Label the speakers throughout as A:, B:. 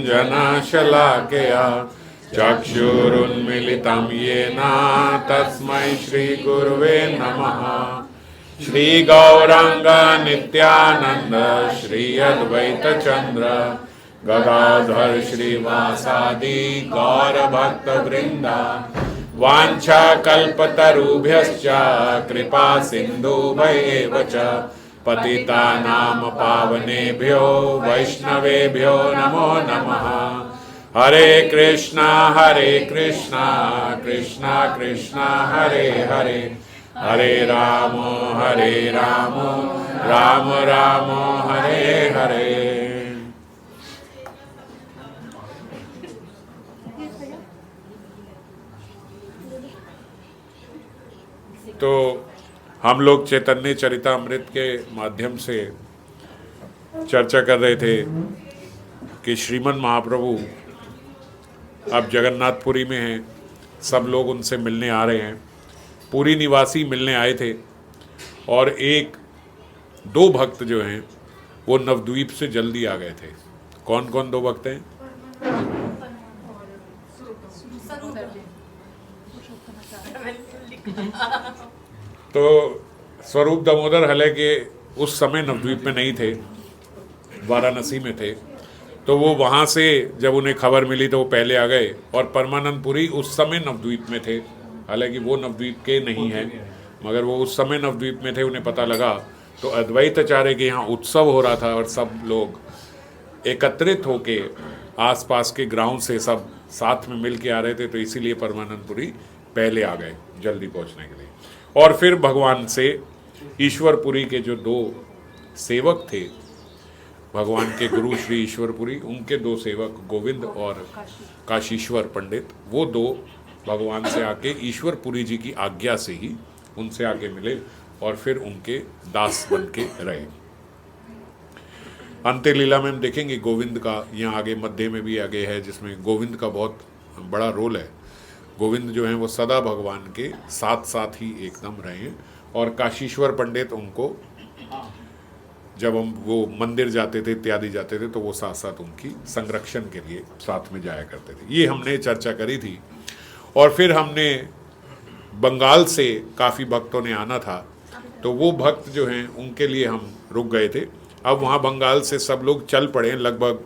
A: ज्ञानाञ्जनशलाकया चक्षुरुन्मीलितं येन तस्मै श्रीगुरुवे नमः। श्रीगौराङ्ग नित्यानन्द श्री अद्वैतचन्द्र गदाधर श्रीवासादि गौरभक्तवृन्दा वाञ्छाकल्पतरुभ्यश्च कृपा सिन्धुभ्येव च पतितानां पावनेभ्यो वैष्णवेभ्यो नमो नमः। हरे कृष्णा कृष्णा कृष्णा हरे हरे, हरे राम राम राम हरे हरे। तो हम लोग चैतन्य चरितामृत के माध्यम से चर्चा कर रहे थे कि श्रीमन महाप्रभु अब जगन्नाथपुरी में हैं, सब लोग उनसे मिलने आ रहे हैं। पुरी निवासी मिलने आए थे और दो भक्त जो हैं वो नवद्वीप से जल्दी आ गए थे। कौन कौन दो भक्त हैं? तो स्वरूप दामोदर हालांकि उस समय नवद्वीप में नहीं थे, वाराणसी में थे। तो वो वहाँ से जब उन्हें खबर मिली तो वो पहले आ गए। और परमानंद पुरी उस समय नवद्वीप में थे, हालांकि वो नवद्वीप के नहीं हैं, मगर वो उस समय नवद्वीप में थे। उन्हें पता लगा तो अद्वैत आचार्य के यहाँ उत्सव हो रहा था और सब लोग एकत्रित होके आसपास के ग्राउंड से सब साथ में मिल के आ रहे थे। तो इसीलिए परमानंद पुरी पहले आ गए जल्दी पहुँचने के लिए। और फिर भगवान से ईश्वरपुरी के जो दो सेवक थे, भगवान के गुरु श्री ईश्वरपुरी, उनके दो सेवक गोविंद और काशीश्वर पंडित, वो दो भगवान से आके ईश्वरपुरी जी की आज्ञा से ही उनसे आके मिले और फिर उनके दास बन के रहे। अंत्य लीला में हम देखेंगे गोविंद का, यहाँ आगे मध्य में भी आगे है जिसमें गोविंद का बहुत बड़ा रोल है। गोविंद जो हैं वो सदा भगवान के साथ साथ ही एकदम रहे हैं। और काशीश्वर पंडित, उनको जब हम वो मंदिर जाते थे इत्यादि जाते थे तो वो साथ साथ उनकी संरक्षण के लिए साथ में जाया करते थे। ये हमने चर्चा करी थी। और फिर हमने बंगाल से काफ़ी भक्तों ने आना था, तो वो भक्त जो हैं उनके लिए हम रुक गए थे। अब वहाँ बंगाल से सब लोग चल पड़े हैं, लगभग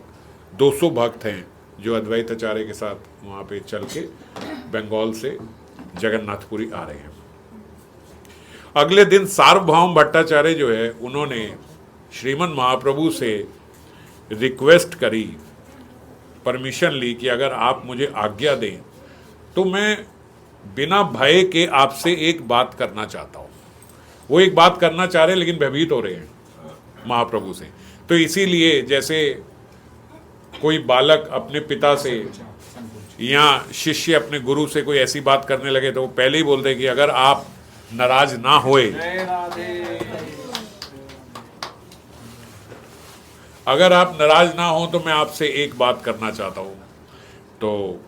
A: 200 भक्त हैं जो अद्वैत आचार्य के साथ वहाँ पे चल के बंगाल से जगन्नाथपुरी आ रहे हैं। अगले दिन सार्वभौम भट्टाचार्य जो है उन्होंने श्रीमन महाप्रभु से रिक्वेस्ट करी, परमिशन ली कि अगर आप मुझे आज्ञा दें तो मैं बिना भय के आपसे एक बात करना चाहता हूँ। वो एक बात करना चाह रहे हैं लेकिन भयभीत हो रहे हैं महाप्रभु से। तो इसीलिए जैसे कोई बालक अपने पिता से या शिष्य अपने गुरु से कोई ऐसी बात करने लगे तो वो पहले ही बोलते कि अगर आप नाराज ना होए, अगर आप नाराज ना हो तो मैं आपसे एक बात करना चाहता हूं। तो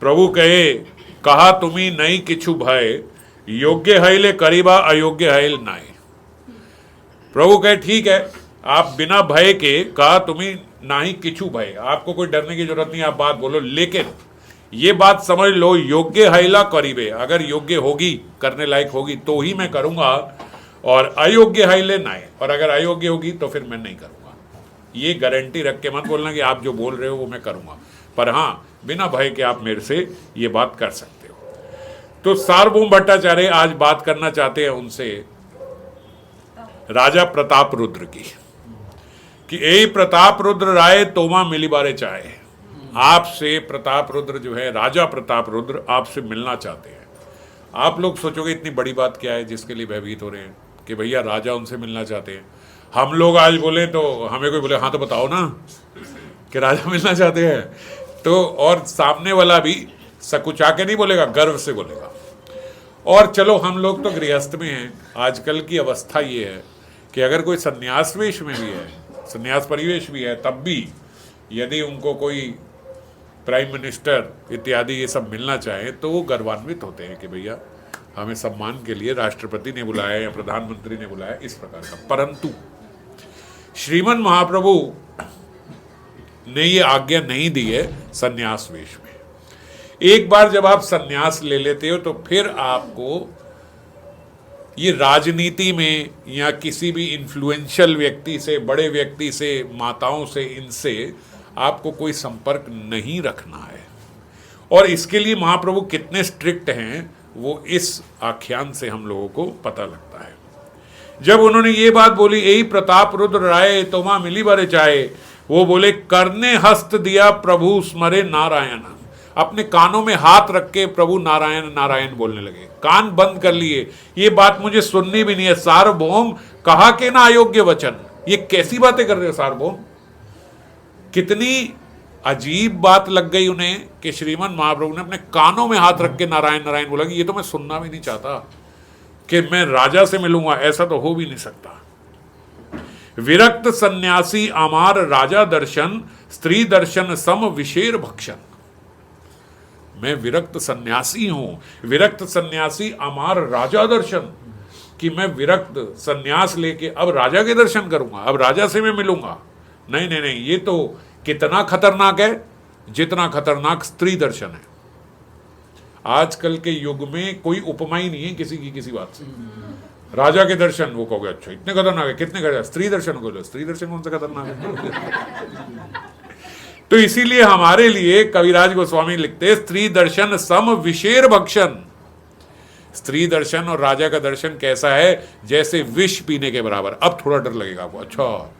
A: प्रभु कहा तुम्ही नहीं किछु भय, योग्य हैले करीबा अयोग्य हैल नाय। प्रभु कहे ठीक है, आप बिना भय के कहा तुम्ही नहीं किछु भय, आपको कोई डरने की जरूरत नहीं, आप बात बोलो, लेकिन ये बात समझ लो योग्य हैला करीबे, अगर योग्य होगी, करने लायक होगी तो ही मैं करूंगा, और अयोग्य हैले नाय, और अगर अयोग्य होगी तो फिर मैं नहीं करूंगा। ये गारंटी रख के मत बोलना कि आप जो बोल रहे हो वो मैं करूंगा, पर हाँ बिना भय के आप मेरे से ये बात कर सकते हो। तो सार्वभौम भट्टाचार्य आज बात करना चाहते हैं उनसे राजा प्रताप रुद्र की, कि ए प्रताप रुद्र राय तोमा मिली बारे चाहे। आपसे प्रताप रुद्र जो है, राजा प्रताप रुद्र आपसे मिलना चाहते हैं। आप लोग सोचोगे इतनी बड़ी बात क्या है जिसके लिए भयभीत हो रहे हैं कि भैया राजा उनसे मिलना चाहते हैं। हम लोग आज बोले तो हमें कोई बोले हाँ तो बताओ ना कि राजा मिलना चाहते हैं, तो और सामने वाला भी सकुचा के नहीं बोलेगा, गर्व से बोलेगा। और चलो हम लोग तो गृहस्थ में हैं, आजकल की अवस्था ये है कि अगर कोई संन्यास वेश में भी है, संन्यास परिवेश भी है, तब भी यदि उनको कोई प्राइम मिनिस्टर इत्यादि ये सब मिलना चाहे तो वो गर्वान्वित होते हैं कि भैया हमें सम्मान के लिए राष्ट्रपति ने बुलाया या प्रधानमंत्री ने बुलाया, इस प्रकार का। परंतु श्रीमन महाप्रभु ने ये आज्ञा नहीं दी है सन्यास वेश में। एक बार जब आप सन्यास ले लेते हो तो फिर आपको ये राजनीति में या किसी भी इन्फ्लुएंशियल व्यक्ति से, बड़े व्यक्ति से, माताओं से, इनसे आपको कोई संपर्क नहीं रखना है। और इसके लिए महाप्रभु कितने स्ट्रिक्ट हैं वो इस आख्यान से हम लोगों को पता लगता है। जब उन्होंने ये बात बोली, यही प्रताप रुद्र राय तोमा मिली बारे चाहे, वो बोले करने हस्त दिया प्रभु स्मरे नारायण। अपने कानों में हाथ रख के प्रभु नारायण नारायण बोलने लगे, कान बंद कर लिए, ये बात मुझे सुननी भी नहीं है। सार्वभौम कहा के ना अयोग्य वचन, ये कैसी बातें कर रहे हो सार्वभौम। कितनी अजीब बात लग गई उन्हें कि श्रीमन महाप्रभु ने अपने कानों में हाथ रख के नारायण नारायण बोला कि ये तो मैं सुनना भी नहीं चाहता कि मैं राजा से मिलूंगा, ऐसा तो हो भी नहीं सकता। विरक्त सन्यासी अमार राजा दर्शन, स्त्री दर्शन सम विशेर भक्षण। मैं विरक्त सन्यासी हूं, विरक्त सन्यासी अमार राजा दर्शन, कि मैं विरक्त सन्यास लेके अब राजा के दर्शन करूंगा, अब राजा से मैं मिलूंगा। नहीं नहीं नहीं, ये तो कितना खतरनाक है जितना खतरनाक स्त्री दर्शन है। आजकल के युग में कोई उपमा ही नहीं है किसी की किसी बात से। राजा के दर्शन, वो कहोगे अच्छा इतने खतरनाक है, कितने खतरनाक, स्त्री दर्शन को लो, स्त्री दर्शन कौन सा खतरनाक है। तो इसीलिए हमारे लिए कविराज गोस्वामी लिखते स्त्री दर्शन सम विशेर भक्षण। स्त्री दर्शन और राजा का दर्शन कैसा है, जैसे विष पीने के बराबर। अब थोड़ा डर लगेगा आपको, अच्छा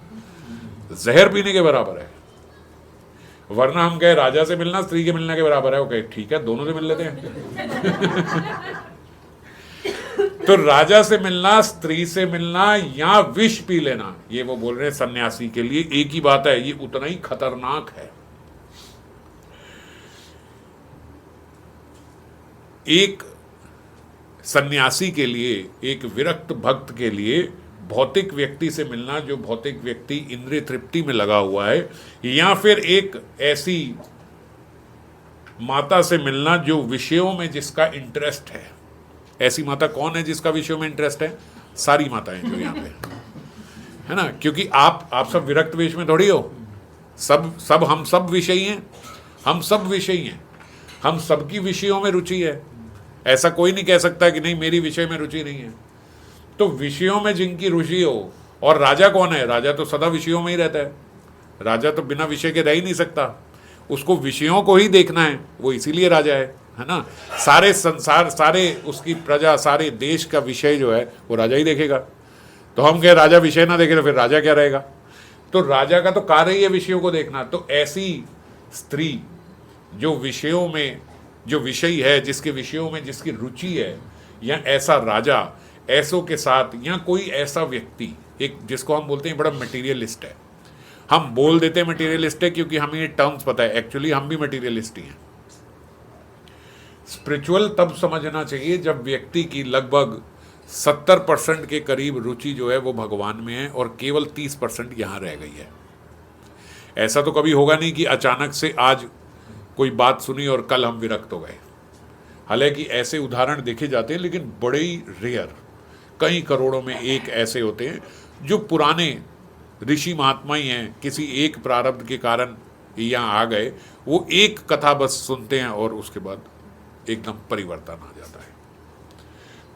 A: जहर पीने के बराबर है। वरना हम कहे राजा से मिलना स्त्री के मिलने के बराबर है, ओके ठीक है दोनों से मिल लेते हैं। तो राजा से मिलना, स्त्री से मिलना या विष पी लेना, ये वो बोल रहे हैं सन्यासी के लिए एक ही बात है, ये उतना ही खतरनाक है। एक सन्यासी के लिए, एक विरक्त भक्त के लिए भौतिक व्यक्ति से मिलना, जो भौतिक व्यक्ति इंद्रिय तृप्ति में लगा हुआ है, या फिर एक ऐसी माता से मिलना जो विषयों में जिसका इंटरेस्ट है। ऐसी माता कौन है जिसका विषयों में इंटरेस्ट है? सारी माताएं जो यहाँ पे है ना, क्योंकि आप सब विरक्त वेश में थोड़ी हो, सब हम सब विषयी हैं, हम सब विषयी हैं, हम सबकी विषयों में रुचि है। ऐसा कोई नहीं कह सकता कि नहीं मेरी विषय में रुचि नहीं है। तो विषयों में जिनकी रुचि हो, और राजा कौन है? राजा तो सदा विषयों में ही रहता है। राजा तो बिना विषय के रह ही नहीं सकता, उसको विषयों को ही देखना है, वो इसीलिए राजा है ना। सारे संसार, सारे उसकी प्रजा, सारे देश का विषय जो है वो राजा ही देखेगा। तो हम कहे राजा विषय ना देखे तो फिर राजा क्या रहेगा? तो राजा का तो कार्य ही है विषयों को देखना। तो ऐसी स्त्री जो विषयों में, जो विषय है, जिसके विषयों में जिसकी रुचि है, या ऐसा राजा, ऐसों के साथ, या कोई ऐसा व्यक्ति, एक जिसको हम बोलते हैं बड़ा मटेरियलिस्ट है। हम बोल देते हैं मटेरियलिस्ट है क्योंकि हमें ये टर्म्स पता है, एक्चुअली हम भी मटेरियलिस्ट ही हैं। स्पिरिचुअल तब समझना चाहिए जब व्यक्ति की लगभग 70% के करीब रुचि जो है वो भगवान में है और केवल 30% यहाँ रह गई है। ऐसा तो कभी होगा नहीं कि अचानक से आज कोई बात सुनी और कल हम विरक्त हो गए। हालांकि ऐसे उदाहरण देखे जाते हैं, लेकिन बड़े ही रेयर, कई करोड़ों में एक ऐसे होते हैं जो पुराने ऋषि महात्मा ही हैं, किसी एक प्रारब्ध के कारण यहाँ आ गए, वो एक कथा बस सुनते हैं और उसके बाद एकदम परिवर्तन आ जाता है।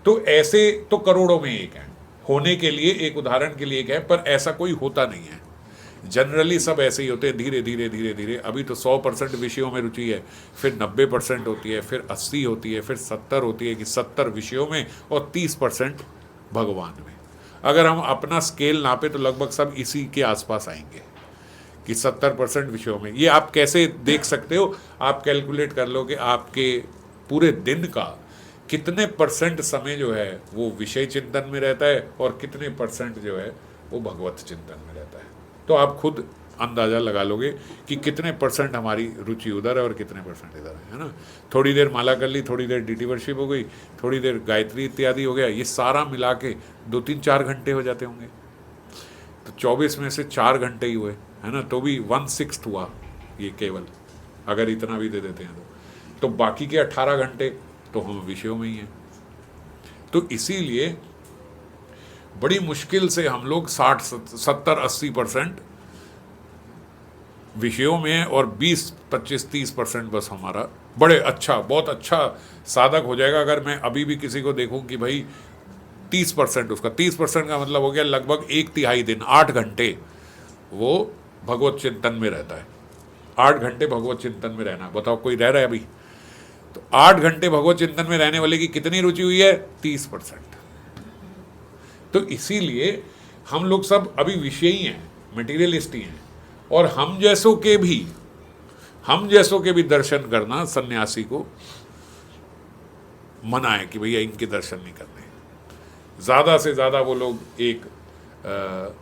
A: तो ऐसे तो करोड़ों में एक है, होने के लिए एक उदाहरण के लिए एक है, पर ऐसा कोई होता नहीं है। जनरली सब ऐसे ही होते हैं, धीरे धीरे धीरे धीरे। अभी तो 100% विषयों में रुचि है, फिर 90% होती है, फिर 80 होती है, फिर 70 होती है कि 70 विषयों में और 30% भगवान में। अगर हम अपना स्केल नापे तो लगभग सब इसी के आसपास आएंगे कि 70% विषयों में। ये आप कैसे देख सकते हो? आप कैलकुलेट कर लो कि आपके पूरे दिन का कितने % समय जो है वो विषय चिंतन में रहता है और कितने % जो है वो भगवत चिंतन में रहता है। तो आप खुद अंदाज़ा लगा लोगे कि कितने % हमारी रुचि उधर है और कितने % इधर है ना। थोड़ी देर माला कर ली, थोड़ी देर डीटी वर्शिप हो गई, थोड़ी देर गायत्री इत्यादि हो गया, ये सारा मिला के 2-3-4 घंटे हो जाते होंगे। तो 24 में से 4 घंटे ही हुए, है ना, तो भी 1/6 हुआ ये केवल, अगर इतना भी दे देते हैं तो बाकी के 18 घंटे तो हम विषयों में ही हैं। तो इसीलिए बड़ी मुश्किल से हम लोग 60-70-80% विषयों में, और 20-25-30% बस हमारा बड़े अच्छा, बहुत अच्छा साधक हो जाएगा। अगर मैं अभी भी किसी को देखूं कि भाई 30% उसका, 30% का मतलब हो गया लगभग 1/3 दिन, 8 घंटे वो भगवत चिंतन में रहता है। 8 घंटे भगवत चिंतन में रहना, बताओ कोई रह रहा है अभी? तो 8 घंटे भगवत चिंतन में रहने वाले की कितनी रुचि हुई है? 30%। तो इसीलिए हम लोग सब अभी विषयी हैं, मटेरियलिस्ट ही हैं, और हम जैसों के भी दर्शन करना सन्यासी को मना है कि भैया इनके दर्शन नहीं करने। ज़्यादा से ज़्यादा वो लोग एक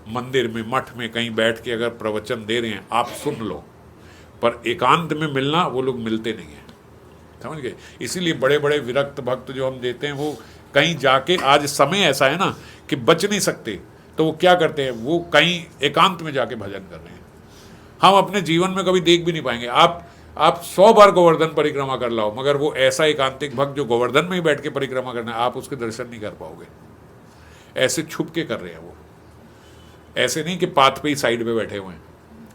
A: मंदिर में, मठ में कहीं बैठ के अगर प्रवचन दे रहे हैं, आप सुन लो, पर एकांत में मिलना वो लोग मिलते नहीं हैं, समझ गए? इसीलिए बड़े बड़े विरक्त भक्त जो हम देते हैं वो कहीं जाके, आज समय ऐसा है ना कि बच नहीं सकते, तो वो क्या करते हैं, वो कहीं एकांत में जाके भजन कर रहे हैं। हम अपने जीवन में कभी देख भी नहीं पाएंगे। आप 100 बार गोवर्धन परिक्रमा कर लाओ, मगर वो ऐसा एकांतिक भक्त जो गोवर्धन में ही बैठ के परिक्रमा करना है, आप उसके दर्शन नहीं कर पाओगे। ऐसे छुप के कर रहे हैं वो, ऐसे नहीं कि पाथ पे ही साइड पे बैठे हुए हैं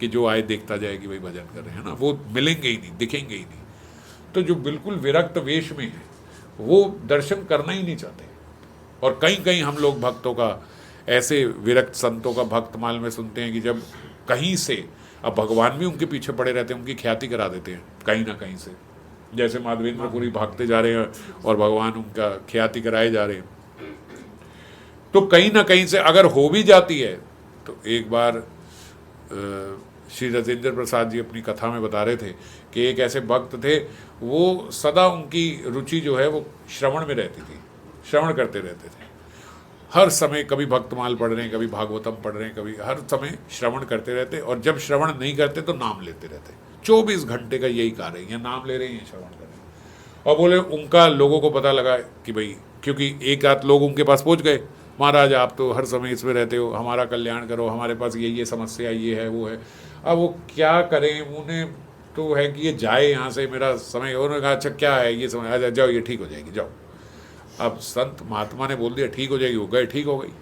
A: कि जो आए देखता जाए कि भाई भजन कर रहे हैं ना, वो मिलेंगे ही नहीं, दिखेंगे ही नहीं। तो जो बिल्कुल विरक्त वेश में है वो दर्शन करना ही नहीं चाहते। और कहीं कहीं हम लोग भक्तों का, ऐसे विरक्त संतों का भक्तमाल में सुनते हैं कि जब कहीं से, अब भगवान भी उनके पीछे पड़े रहते हैं, उनकी ख्याति करा देते हैं कहीं ना कहीं से, जैसे माधवेंद्रपुरी भागते जा रहे हैं और भगवान उनका ख्याति कराए जा रहे हैं। तो कहीं ना कहीं से अगर हो भी जाती है, तो एक बार श्री राजेंद्र प्रसाद जी अपनी कथा में बता रहे थे कि एक ऐसे भक्त थे, वो सदा उनकी रुचि जो है वो श्रवण में रहती थी, श्रवण करते रहते थे हर समय। कभी भक्तमाल पढ़ रहे हैं, कभी भागवतम पढ़ रहे हैं, कभी हर समय श्रवण करते रहते, और जब श्रवण नहीं करते तो नाम लेते रहते। 24 घंटे का यही कार्य है, या नाम ले रहे हैं या श्रवण कर रहे हैं। और बोले उनका लोगों को पता लगा कि भाई, क्योंकि एक आध लोग उनके पास पहुंच गए, महाराज आप तो हर समय इसमें रहते हो, हमारा कल्याण करो, हमारे पास ये समस्या, ये है वो है। अब वो क्या करें, उन्हें तो है कि ये जाए यहाँ से, मेरा समय। उन्होंने कहा अच्छा क्या है ये समय, अच्छा जाओ ये ठीक हो जाएगी, जाओ। अब संत महात्मा ने बोल दिया ठीक हो जाएगी, वो गए, ठीक हो गई।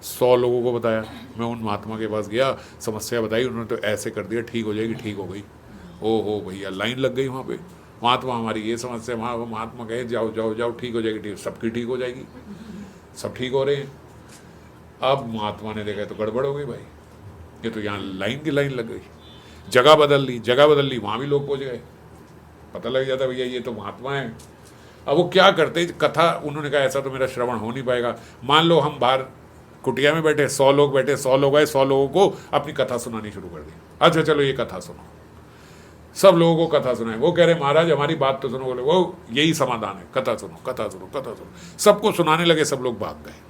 A: 100 लोगों को बताया, मैं उन महात्मा के पास गया, समस्या बताई, उन्होंने तो ऐसे कर दिया, ठीक हो जाएगी, ठीक हो गई। ओहो भैया, लाइन लग गई वहाँ पे, महात्मा हमारी ये समस्या, वहाँ महात्मा कहे जाओ जाओ जाओ ठीक हो जाएगी, ठीक, सबकी ठीक हो जाएगी, सब ठीक हो रहे हैं। अब महात्मा ने देखा तो गड़बड़ हो गई भाई, ये तो यहाँ लाइन की लाइन लग गई। जगह बदल ली, वहाँ भी लोग पहुँच गए, पता लग जाता भैया ये तो महात्मा है। अब वो क्या करते, कथा, उन्होंने कहा ऐसा तो मेरा श्रवण हो नहीं पाएगा। मान लो हम बाहर कुटिया में बैठे, 100 लोग बैठे, 100 लोग आए, 100 लोगों को अपनी कथा सुनानी शुरू कर दी। अच्छा चलो ये कथा सुनो, सब लोगों को कथा सुनाए। वो कह रहे महाराज हमारी बात तो सुनो, बोले वो यही समाधान है, कथा सुनो कथा सुनो कथा सुनो। सबको सुनाने लगे, सब लोग भाग गए।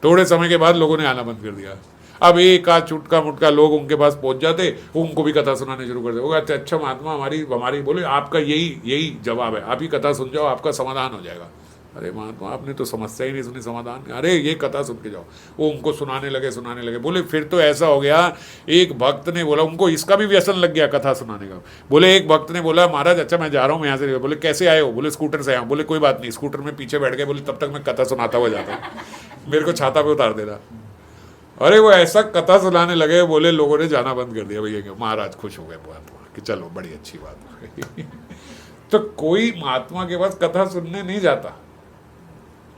A: थोड़े समय के बाद लोगों ने आना बंद कर दिया। अब एक आध चुटका मुटका लोग उनके पास पहुंच जाते, उनको भी कथा सुनाने शुरू कर दे। वो कहते अच्छा महात्मा हमारी बोले आपका यही जवाब है, आप ही कथा सुन जाओ, आपका समाधान हो जाएगा। अरे महात्मा आपने तो समस्या ही नहीं सुनी, समाधान, अरे ये कथा सुन के जाओ। वो उनको सुनाने लगे। बोले फिर तो ऐसा हो गया, एक भक्त ने बोला, उनको इसका भी व्यसन लग गया कथा सुनाने का। बोले एक भक्त ने बोला महाराज अच्छा मैं जा रहा हूँ यहाँ से। बोले कैसे आए हो? बोले स्कूटर से आया हूँ। बोले कोई बात नहीं, स्कूटर में पीछे बैठ गए, बोले तब तक मैं कथा सुनाता हुआ जाता हूँ, मेरे को छाता पे उतार देना। अरे वो ऐसा कथा सुनाने लगे, बोले लोगों ने जाना बंद कर दिया भैया। महाराज खुश हो गए महात्मा कि चलो बड़ी अच्छी बात। तो कोई महात्मा के पास कथा सुनने नहीं जाता,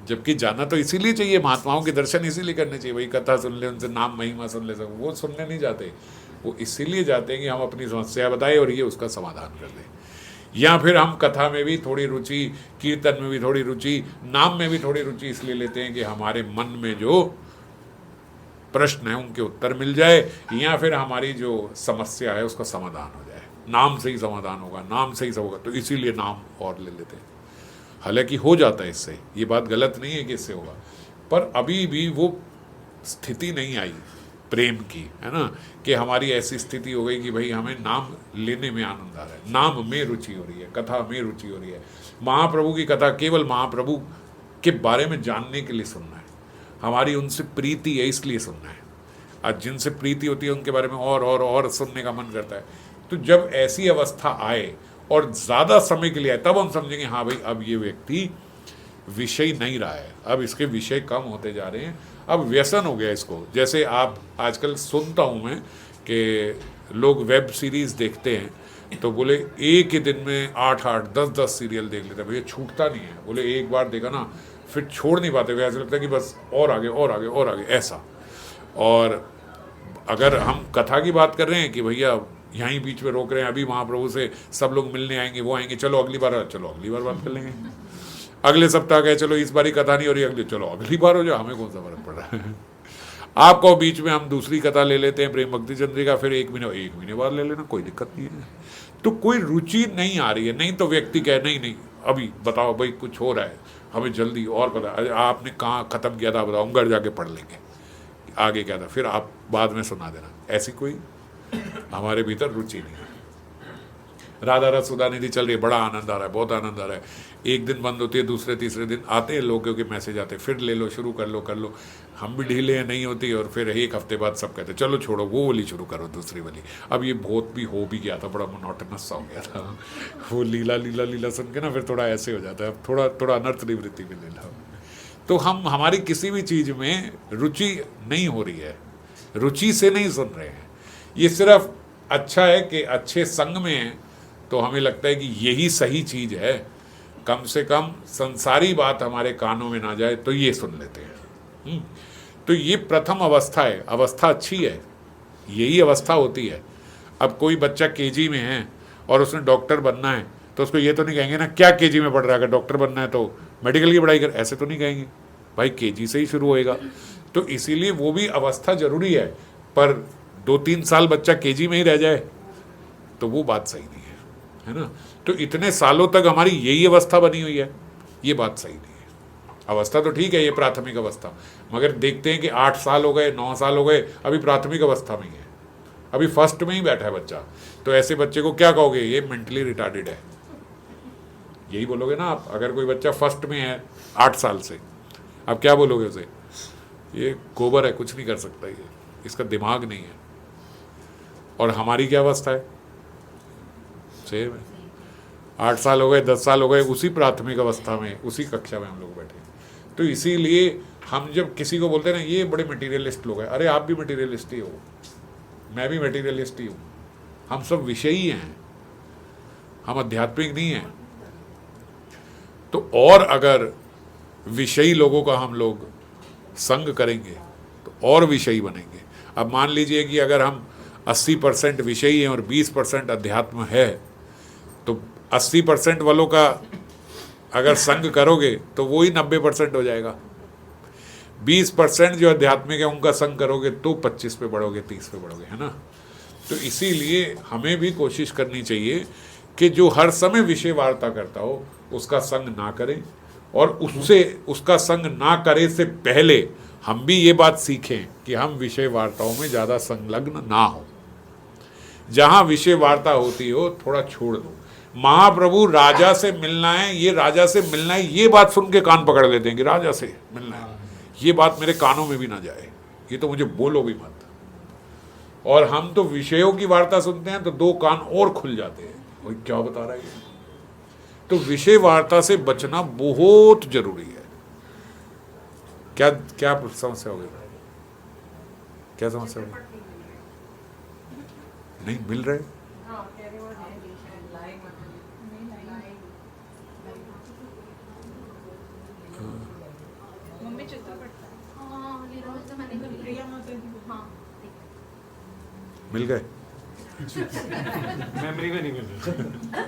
A: जबकि जाना तो इसीलिए चाहिए, महात्माओं के दर्शन इसीलिए करने चाहिए, भाई कथा सुन ले, उनसे नाम महिमा सुन ले सको। वो सुनने नहीं जाते, वो इसीलिए जाते हैं कि हम अपनी समस्या बताएं और ये उसका समाधान कर दें। या फिर हम कथा में भी थोड़ी रुचि, कीर्तन में भी थोड़ी रुचि, नाम में भी थोड़ी रुचि इसलिए लेते हैं कि हमारे मन में जो प्रश्न है उनके उत्तर मिल जाए, या फिर हमारी जो समस्या है उसका समाधान हो जाए। नाम से ही समाधान होगा, नाम से ही सब होगा, तो इसीलिए नाम और ले लेते हैं। हालांकि हो जाता है इससे, ये बात गलत नहीं है कि इससे होगा, पर अभी भी वो स्थिति नहीं आई प्रेम की, है ना, कि हमारी ऐसी स्थिति हो गई कि भाई हमें नाम लेने में आनंद आ रहा है, नाम में रुचि हो रही है, कथा में रुचि हो रही है। महाप्रभु की कथा केवल महाप्रभु के बारे में जानने के लिए सुनना है, हमारी उनसे प्रीति है इसलिए सुनना है। आज जिनसे प्रीति होती है उनके बारे में और सुनने का मन करता है। तो जब ऐसी अवस्था आए और ज़्यादा समय के लिए आए, तब हम समझेंगे हाँ भाई अब ये व्यक्ति विषय नहीं रहा है, अब इसके विषय कम होते जा रहे हैं, अब व्यसन हो गया इसको। जैसे आप आजकल सुनता हूँ मैं कि लोग वेब सीरीज़ देखते हैं तो बोले एक ही दिन में 8-8 10-10 सीरियल देख लेते हैं, भैया छूटता नहीं है। बोले एक बार देखा ना फिर छोड़ नहीं पाते, ऐसा लगता है कि बस और आगे और आगे और आगे ऐसा। और अगर हम कथा की बात कर रहे हैं कि भैया यहीं बीच में रोक रहे हैं, अभी महाप्रभु से सब लोग मिलने आएंगे, वो आएंगे, चलो अगली बार बात कर लेंगे। अगले सप्ताह गए, चलो इस बारी कथा नहीं हो रही, अगली चलो अगली बार हो जाए, हमें कौन सा फर्क पड़ रहा है। आपको बीच में हम दूसरी कथा ले लेते हैं प्रेम भक्ति चंद्रिका, फिर एक महीने बाद ले लेना, कोई दिक्कत नहीं है। तो कोई रुचि नहीं आ रही है, नहीं तो व्यक्ति कहे नहीं अभी बताओ भाई कुछ हो रहा है, हमें जल्दी और पता, आपने कहाँ ख़त्म किया था बताओ, हम घर जाके पढ़ लेंगे आगे क्या था, फिर आप बाद में सुना देना। ऐसी कोई हमारे भीतर रुचि नहीं है। राधा रस सुधा निधि चल रही है, बड़ा आनंद आ रहा है, बहुत आनंद आ रहा है। एक दिन बंद होती है, दूसरे तीसरे दिन आते हैं लोगों के मैसेज आते हैं, फिर ले लो, शुरू कर लो। हम भी ढीले हैं, नहीं होती, और फिर एक हफ्ते बाद सब कहते चलो छोड़ो, वो वाली शुरू करो, दूसरी वाली। अब ये बहुत भी हो भी गया था, बड़ा मोनोटनस सा हो गया था वो लीला सुन के ना, फिर थोड़ा ऐसे हो जाता है, अब थोड़ा अनर्थ निवृत्ति भी ले लो। तो हम हमारी किसी भी चीज़ में रुचि नहीं हो रही है, रुचि से नहीं सुन रहे हैं। ये सिर्फ अच्छा है कि अच्छे संग में है तो हमें लगता है कि यही सही चीज़ है, कम से कम संसारी बात हमारे कानों में ना जाए तो ये सुन लेते हैं। तो ये प्रथम अवस्था है, अवस्था अच्छी है, यही अवस्था होती है। अब कोई बच्चा केजी में है और उसने डॉक्टर बनना है तो उसको ये तो नहीं कहेंगे ना क्या केजी में पढ़ रहा है, अगर डॉक्टर बनना है तो मेडिकल की पढ़ाई कर, ऐसे तो नहीं कहेंगे, भाई केजी से ही शुरू होएगा। तो इसीलिए वो भी अवस्था जरूरी है, पर 2-3 साल बच्चा केजी में ही रह जाए तो वो बात सही नहीं है ना। तो इतने सालों तक हमारी यही अवस्था बनी हुई है, ये बात सही नहीं है। अवस्था तो ठीक है, ये प्राथमिक अवस्था, मगर देखते हैं कि 8 साल हो गए, 9 साल हो गए, अभी प्राथमिक अवस्था में ही है, अभी फर्स्ट में ही बैठा है बच्चा। तो ऐसे बच्चे को क्या कहोगे, ये मेंटली रिटार्डेड है, यही बोलोगे ना आप। अगर कोई बच्चा फर्स्ट में है 8 साल से, आप क्या बोलोगे उसे, ये गोबर है, कुछ नहीं कर सकता, ये इसका दिमाग नहीं है। और हमारी क्या अवस्था है, सेम है, 8 साल हो गए, 10 साल हो गए, उसी प्राथमिक अवस्था में, उसी कक्षा में हम लोग बैठे। तो इसीलिए हम जब किसी को बोलते हैं ना ये बड़े मटेरियलिस्ट लोग हैं, अरे आप भी मटेरियलिस्ट ही हो, मैं भी मटेरियलिस्ट ही हूँ, हम सब विषयी हैं, हम आध्यात्मिक नहीं हैं। तो और अगर विषयी लोगों का हम लोग संग करेंगे तो और विषयी बनेंगे। अब मान लीजिए कि अगर हम 80% विषयी हैं और 20% अध्यात्म है, तो 80% वालों का अगर संग करोगे तो वो ही 90% हो जाएगा। 20% जो आध्यात्मिक है उनका संग करोगे तो 25 पे बढ़ोगे, 30 पे बढ़ोगे, है ना। तो इसीलिए हमें भी कोशिश करनी चाहिए कि जो हर समय विषय वार्ता करता हो उसका संग ना करें, और उसका संग ना करे से पहले हम भी ये बात सीखें कि हम विषय वार्ताओं में ज़्यादा संलग्न ना हो। जहाँ विषय वार्ता होती हो थोड़ा छोड़ दो। महाप्रभु राजा से मिलना है, ये राजा से मिलना है, ये बात सुन के कान पकड़ लेते हैं कि राजा से मिलना है, ये बात मेरे कानों में भी ना जाए, ये तो मुझे बोलो भी मत। और हम तो विषयों की वार्ता सुनते हैं तो 2 कान और खुल जाते हैं, वही क्या बता रहा है ये। तो विषय वार्ता से बचना बहुत जरूरी है। क्या क्या समस्या हो गई, क्या समस्या हो गई, नहीं मिल रहे, मिल गए
B: मेमोरी में नहीं मिल रहा।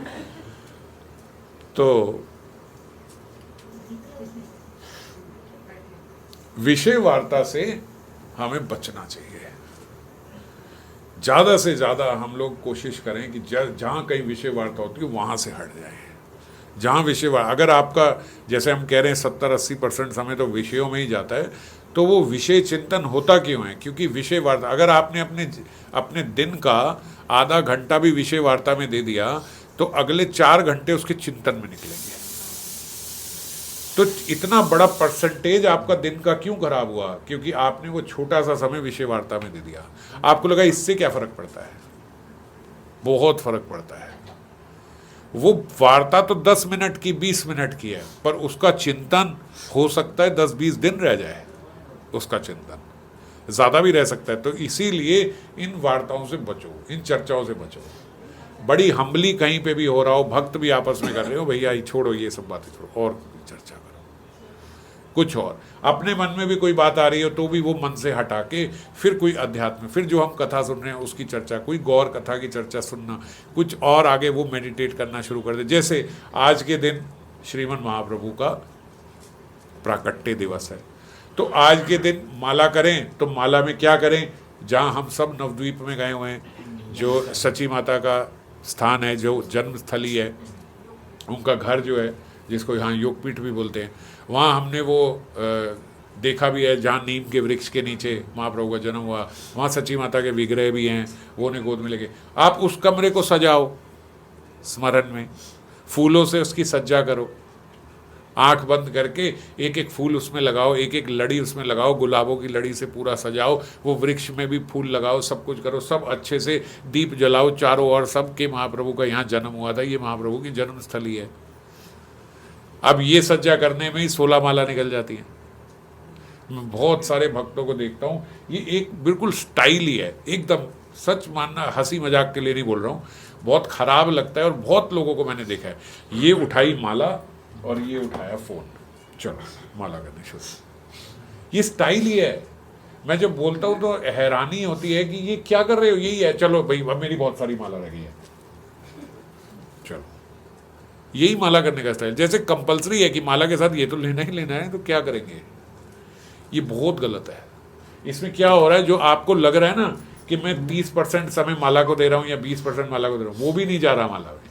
A: तो विषय वार्ता से हमें बचना चाहिए। ज़्यादा से ज़्यादा हम लोग कोशिश करें कि जहाँ कहीं विषय वार्ता होती है वहाँ से हट जाएं। जहाँ विषय वार्ता, अगर आपका जैसे हम कह रहे हैं 70-80% समय तो विषयों में ही जाता है, तो वो विषय चिंतन होता क्यों है, क्योंकि विषय वार्ता, अगर आपने अपने दिन का आधा घंटा भी विषय वार्ता में दे दिया तो अगले 4 घंटे उसके चिंतन में निकलेंगे। तो इतना बड़ा परसेंटेज आपका दिन का क्यों खराब हुआ, क्योंकि आपने वो छोटा सा समय विषय वार्ता में दे दिया। आपको लगा इससे क्या फर्क पड़ता है, बहुत फर्क पड़ता है। वो वार्ता तो 10 मिनट की 20 मिनट की है, पर उसका चिंतन हो सकता है 10-20 दिन रह जाए उसका चिंतन। ज़्यादा भी रह सकता है। तो इसीलिए इन वार्ताओं से बचो, इन चर्चाओं से बचो। बड़ी हम्बली कहीं पे भी हो रहा हो, भक्त भी आपस में कर रहे हो, भैया ये छोड़ो, ये सब बातें छोड़ो और चर्चा करो कुछ और। अपने मन में भी कोई बात आ रही हो तो भी वो मन से हटा के फिर कोई अध्यात्म, फिर जो हम कथा सुन रहे हैं उसकी चर्चा, कोई गौर कथा की चर्चा सुनना, कुछ और आगे वो मेडिटेट करना शुरू कर दे। जैसे आज के दिन श्रीमन महाप्रभु का प्राकट्य दिवस है, तो आज के दिन माला करें। तो माला में क्या करें? जहाँ हम सब नवद्वीप में गए हुए हैं, जो सची माता का स्थान है, जो जन्म स्थली है, उनका घर जो है, जिसको यहाँ योगपीठ भी बोलते हैं, वहाँ हमने वो देखा भी है जहाँ नीम के वृक्ष के नीचे महाप्रभु का जन्म हुआ। वहाँ सची माता के विग्रह भी हैं, वो उन्हें गोद में लेके। आप उस कमरे को सजाओ स्मरण में, फूलों से उसकी सज्जा करो, आंख बंद करके एक एक फूल उसमें लगाओ, एक एक लड़ी उसमें लगाओ, गुलाबों की लड़ी से पूरा सजाओ, वो वृक्ष में भी फूल लगाओ, सब कुछ करो, सब अच्छे से दीप जलाओ चारों ओर, सब के महाप्रभु का यहाँ जन्म हुआ था, ये महाप्रभु की जन्म स्थली है। अब ये सज्जा करने में ही 16 माला निकल जाती है। मैं बहुत सारे भक्तों को देखता हूँ, ये एक बिल्कुल स्टाइल ही है, एकदम सच मानना, हंसी मजाक के लिए नहीं बोल रहा हूँ, बहुत खराब लगता है। और बहुत लोगों को मैंने देखा है, ये उठाई माला और ये उठाया फोन, चलो माला करने शुरू। ये स्टाइल ही है। मैं जब बोलता हूँ तो हैरानी होती है कि ये क्या कर रहे हो, यही है, चलो भाई अब मेरी बहुत सारी माला रह गई है, चलो, यही माला करने का स्टाइल। जैसे कंपलसरी है कि माला के साथ ये तो लेना ही लेना है, तो क्या करेंगे। ये बहुत गलत है। इसमें क्या हो रहा है, जो आपको लग रहा है ना कि मैं 30% समय माला को दे रहा हूँ या 20% माला को दे रहा हूँ, वो भी नहीं जा रहा माला में।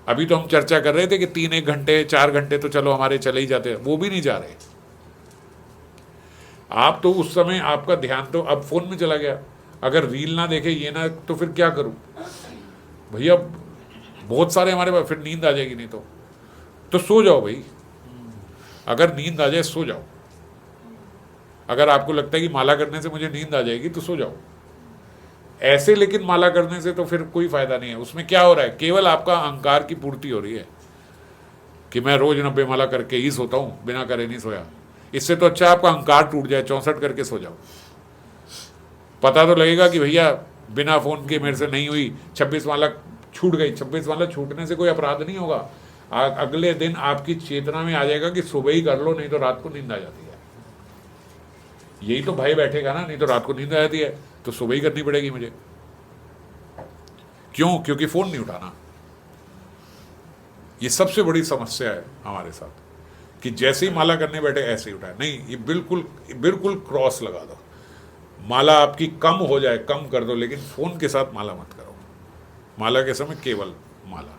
A: अभी तो हम चर्चा कर रहे थे कि 3-1 घंटे 4 घंटे तो चलो हमारे चले ही जाते हैं, वो भी नहीं जा रहे। आप तो उस समय आपका ध्यान तो अब फोन में चला गया, अगर रील ना देखे ये ना, तो फिर क्या करूं भैया, बहुत सारे हमारे पास, फिर नींद आ जाएगी। नहीं तो सो जाओ भाई, अगर नींद आ जाए सो जाओ। अगर आपको लगता है कि माला करने से मुझे नींद आ जाएगी तो सो जाओ ऐसे, लेकिन माला करने से तो फिर कोई फायदा नहीं है। उसमें क्या हो रहा है, केवल आपका अहंकार की पूर्ति हो रही है कि मैं रोज 90 माला करके ही सोता हूं, बिना करे नहीं सोया। इससे तो अच्छा आपका अहंकार टूट जाए, 64 करके सो जाओ। पता तो लगेगा कि भैया बिना फोन के मेरे से नहीं हुई, 26 माला छूट गई। 26 माला छूटने से कोई अपराध नहीं होगा। अगले दिन आपकी चेतना में आ जाएगा कि सुबह ही कर लो, नहीं तो रात को नींद आ जाती है। यही तो भय बैठेगा ना, नहीं तो रात को नींद आ जाती है तो सुबह ही करनी पड़ेगी मुझे। क्यों? क्योंकि फोन नहीं उठाना। ये सबसे बड़ी समस्या है हमारे साथ कि जैसे ही माला करने बैठे ऐसे ही उठाए। नहीं, ये बिल्कुल बिल्कुल क्रॉस लगा दो। माला आपकी कम हो जाए, कम कर दो, लेकिन फोन के साथ माला मत करो। माला के समय केवल माला,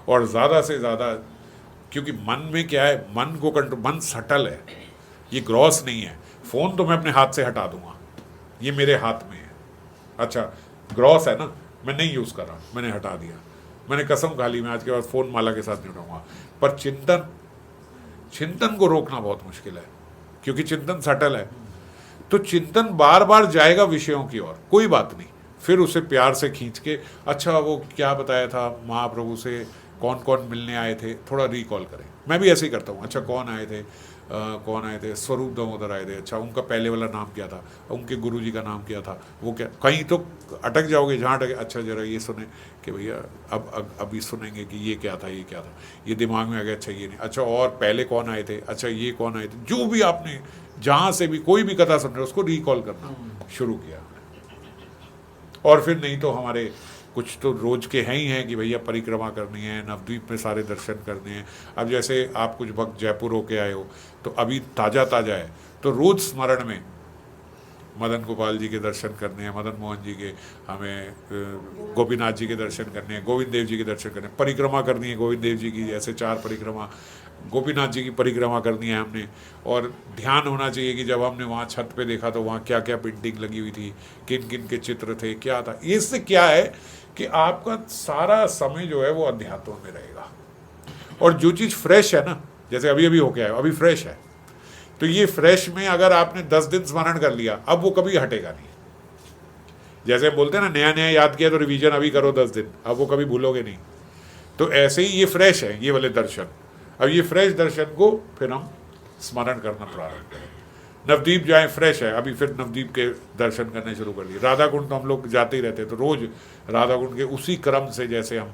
A: और ज़्यादा से ज़्यादा, क्योंकि मन में क्या है, मन को कंट्रोल, मन सटल है, ये ग्रॉस नहीं है। फ़ोन तो मैं अपने हाथ से हटा दूंगा, ये मेरे हाथ में है। अच्छा, ग्रॉस है ना, मैं नहीं यूज़ कर रहा, मैंने हटा दिया, मैंने कसम खा ली मैं आज के बाद फ़ोन माला के साथ नहीं उठाऊंगा। पर चिंतन को रोकना बहुत मुश्किल है, क्योंकि चिंतन सटल है। तो चिंतन बार बार जाएगा विषयों की ओर, कोई बात नहीं, फिर उसे प्यार से खींच के, अच्छा वो क्या बताया था महाप्रभु से, कौन कौन मिलने आए थे, थोड़ा रिकॉल करें। मैं भी ऐसे ही करता हूँ। अच्छा कौन आए थे, कौन आए थे, स्वरूप दामोदर आए थे। अच्छा उनका पहले वाला नाम क्या था, उनके गुरुजी का नाम क्या था, वो क्या, कहीं तो अटक जाओगे जहाँ अटके। अच्छा जरा ये सुने कि भैया अब अभी सुनेंगे कि ये क्या था, ये क्या था, ये दिमाग में आ गया। अच्छा ये नहीं, अच्छा और पहले कौन आए थे, अच्छा ये कौन आए थे, जो भी आपने जहाँ से भी कोई भी कथा सुन रहे हो उसको रिकॉल करना शुरू किया। और फिर नहीं तो हमारे कुछ तो रोज के हैं ही हैं कि भैया परिक्रमा करनी है, नवद्वीप में सारे दर्शन करने हैं। अब जैसे आप कुछ भक्त जयपुर होके आए हो तो अभी ताज़ा है, तो रोज स्मरण में मदन गोपाल जी के दर्शन करने हैं, मदन मोहन जी के, हमें गोपीनाथ जी के दर्शन करने हैं, गोविंद देव जी के दर्शन करने हैं, परिक्रमा करनी है गोविंद देव जी की, ऐसे 4 परिक्रमा, गोपीनाथ जी की परिक्रमा करनी है हमने। और ध्यान होना चाहिए कि जब हमने वहाँ छत पे देखा तो वहाँ क्या क्या पेंटिंग लगी हुई थी, किन किन के चित्र थे, क्या था। इससे क्या है कि आपका सारा समय जो है वो अध्यात्म में रहेगा। और जो चीज़ फ्रेश है ना, जैसे अभी अभी होके आया, अभी फ्रेश है, तो ये फ्रेश में अगर आपने 10 दिन स्मरण कर लिया, अब वो कभी हटेगा नहीं। जैसे बोलते हैं ना, नया नया याद किया तो रिवीजन अभी करो 10 दिन, अब वो कभी भूलोगे नहीं। तो ऐसे ही ये फ्रेश है, ये वाले दर्शन। अब ये फ्रेश दर्शन को फिर हम स्मरण करना प्रारंभ करें। नवद्वीप जाएं, फ्रेश है, अभी फिर नवद्वीप के दर्शन करने शुरू कर दिए। राधा कुंड तो हम लोग जाते ही रहते, तो रोज राधा कुंड के उसी क्रम से, जैसे हम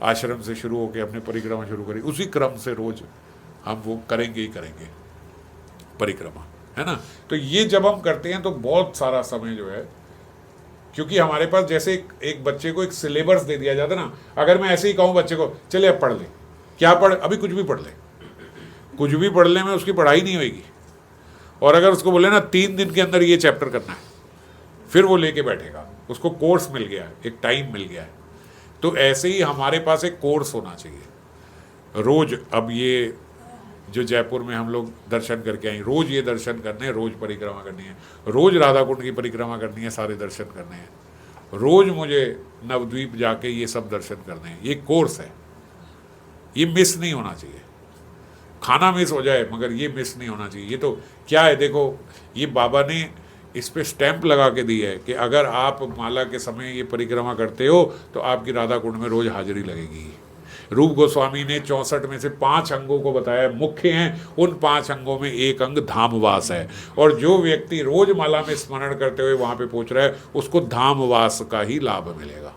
A: आश्रम से शुरू होकर हमने परिक्रमा शुरू करी, उसी क्रम से रोज हम वो करेंगे ही करेंगे परिक्रमा, है ना। तो ये जब हम करते हैं तो बहुत सारा समय जो है, क्योंकि हमारे पास जैसे एक बच्चे को एक सिलेबस दे दिया जाता ना, अगर मैं ऐसे ही कहूँ बच्चे को चले अब पढ़ ले, क्या पढ़, अभी कुछ भी पढ़ ले, कुछ भी पढ़ने में उसकी पढ़ाई नहीं होगी। और अगर उसको बोले ना 3 दिन के अंदर ये चैप्टर करना है, फिर वो लेके बैठेगा, उसको कोर्स मिल गया है, एक टाइम मिल गया है। तो ऐसे ही हमारे पास एक कोर्स होना चाहिए रोज। अब ये जो जयपुर में हम लोग दर्शन करके आए, रोज ये दर्शन करने हैं, रोज परिक्रमा करनी है, रोज राधा कुंड की परिक्रमा करनी है, सारे दर्शन करने हैं, रोज मुझे नवद्वीप जाके ये सब दर्शन करने हैं। ये कोर्स है, ये मिस नहीं होना चाहिए। खाना मिस हो जाए मगर ये मिस नहीं होना चाहिए। ये तो क्या है, देखो ये बाबा ने इस पे स्टैंप लगा के दी है कि अगर आप माला के समय ये परिक्रमा करते हो तो आपकी राधा कुंड में रोज हाजिरी लगेगी। रूप गोस्वामी ने 64 में से 5 अंगों को बताया, मुख्य हैं। उन 5 अंगों में एक अंग धामवास है, और जो व्यक्ति रोज माला में स्मरण करते हुए वहां पे पहुंच रहा है, उसको धामवास का ही लाभ मिलेगा।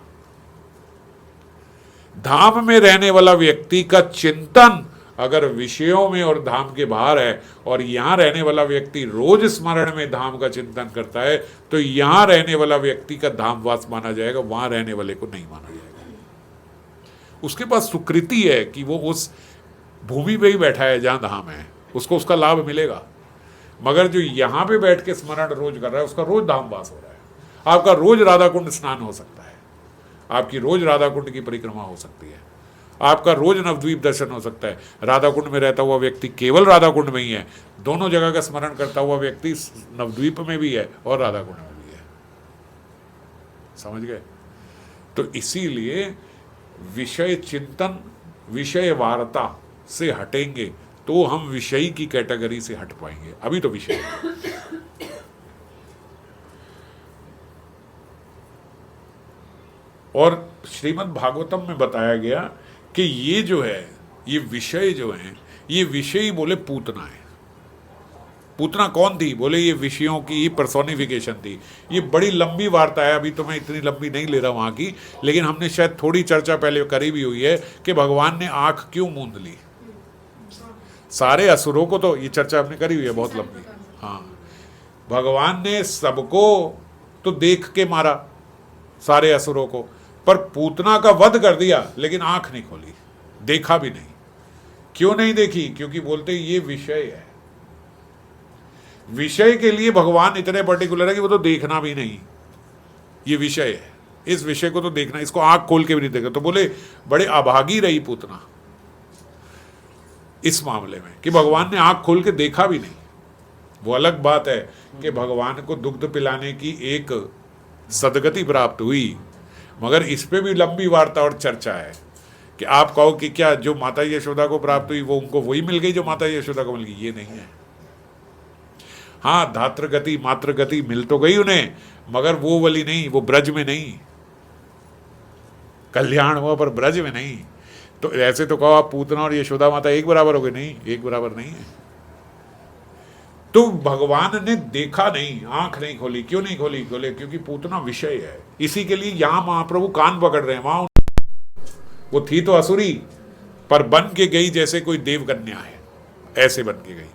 A: धाम में रहने वाला व्यक्ति का चिंतन अगर विषयों में और धाम के बाहर है, और यहां रहने वाला व्यक्ति रोज स्मरण में धाम का चिंतन करता है, तो यहां रहने वाला व्यक्ति का धामवास माना जाएगा, वहां रहने वाले को नहीं माना जाएगा। उसके पास सुकृति है कि वो उस भूमि पे ही बैठा है जहां धाम है, उसको उसका लाभ मिलेगा। मगर जो यहां पे बैठ के स्मरण रोज कर रहा है, उसका रोज धामवास हो रहा है। आपका रोज राधा कुंड स्नान हो सकता है, आपकी रोज राधा कुंड की परिक्रमा हो सकती है, आपका रोज नवद्वीप दर्शन हो सकता है। राधा कुंड में रहता हुआ व्यक्ति केवल राधा कुंड में ही है, दोनों जगह का स्मरण करता हुआ व्यक्ति नवद्वीप में भी है और राधा कुंड में भी है। समझ गए? तो इसीलिए विषय चिंतन, विषय वार्ता से हटेंगे तो हम विषयी की कैटेगरी से हट पाएंगे। अभी तो विषय और श्रीमद् भागवतम में बताया गया कि ये जो है, ये विषय जो है, ये विषय बोले पूतना है। पूतना कौन थी? बोले ये विषयों की पर्सोनिफिकेशन थी। ये बड़ी लंबी वार्ता है, अभी तो मैं इतनी लंबी नहीं ले रहा वहां की, लेकिन हमने शायद थोड़ी चर्चा पहले करी भी हुई है कि भगवान ने आंख क्यों मूंद ली। सारे असुरों को तो ये चर्चा हमने करी हुई है बहुत लंबी। हाँ, भगवान ने सबको तो देख के मारा, सारे असुरों को, पर पूतना का वध कर दिया, लेकिन आंख नहीं खोली, देखा भी नहीं। क्यों नहीं देखी? क्योंकि बोलते ये विषय है। विषय के लिए भगवान इतने पर्टिकुलर है कि वो तो देखना भी नहीं, ये विषय है, इस विषय को तो देखना, इसको आंख खोल के भी नहीं देखा। तो बोले बड़े अभागी रही पूतना इस मामले में कि भगवान ने आंख खोल के देखा भी नहीं। वो अलग बात है कि भगवान को दुग्ध पिलाने की एक सदगति प्राप्त हुई, मगर इस पे भी लंबी वार्ता और चर्चा है कि आप कहो कि क्या जो माता यशोदा को प्राप्त हुई वो उनको वही मिल गई जो माता यशोदा को मिल गई? ये नहीं है। हाँ, धात्र गति मात्र गति मिल तो गई उन्हें, मगर वो वाली नहीं, वो ब्रज में नहीं, कल्याण हुआ पर ब्रज में नहीं। तो ऐसे तो कहो आप पूतना और यशोदा माता एक बराबर हो गए? नहीं, एक बराबर नहीं है। तो भगवान ने देखा नहीं, आंख नहीं खोली। क्यों नहीं खोली? बोले क्योंकि पूतना विषय है। इसी के लिए यहां महाप्रभु कान पकड़ रहे हैं। वहां वो थी तो असुरी, पर बन के गई जैसे कोई देवकन्या है, ऐसे बन के गई।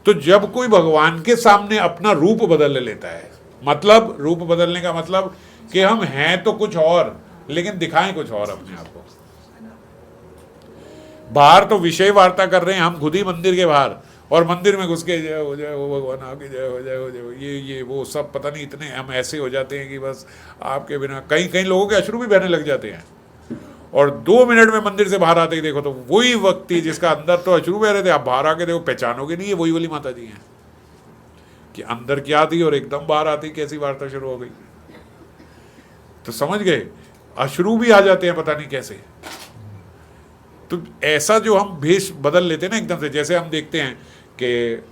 A: तो जब कोई भगवान के सामने अपना रूप बदल लेता है, मतलब रूप बदलने का मतलब कि हम हैं तो कुछ और, लेकिन दिखाएं कुछ और अपने आप को। बाहर तो विषय वार्ता कर रहे हैं हम खुद ही मंदिर के बाहर, और मंदिर में घुस के जय हो भगवान, आपकी जय हो, जय हो, जय हो, ये वो सब पता नहीं, इतने हम ऐसे हो जाते हैं कि बस आपके बिना कई कई लोगों के अश्रु भी बहने लग जाते हैं। और 2 मिनट में मंदिर से बाहर आते ही देखो तो वही व्यक्ति जिसका अंदर तो अश्रु बह रहे थे, आप बाहर आके देखो पहचानोगे नहीं, ये वही वाली माता जी हैं कि अंदर क्या थी और एकदम बाहर आती कैसी वार्ता शुरू हो गई। तो समझ गए, अश्रु भी आ जाते हैं पता नहीं कैसे। तो ऐसा जो हम भेष बदल लेते हैं ना एकदम से, जैसे हम देखते हैं कि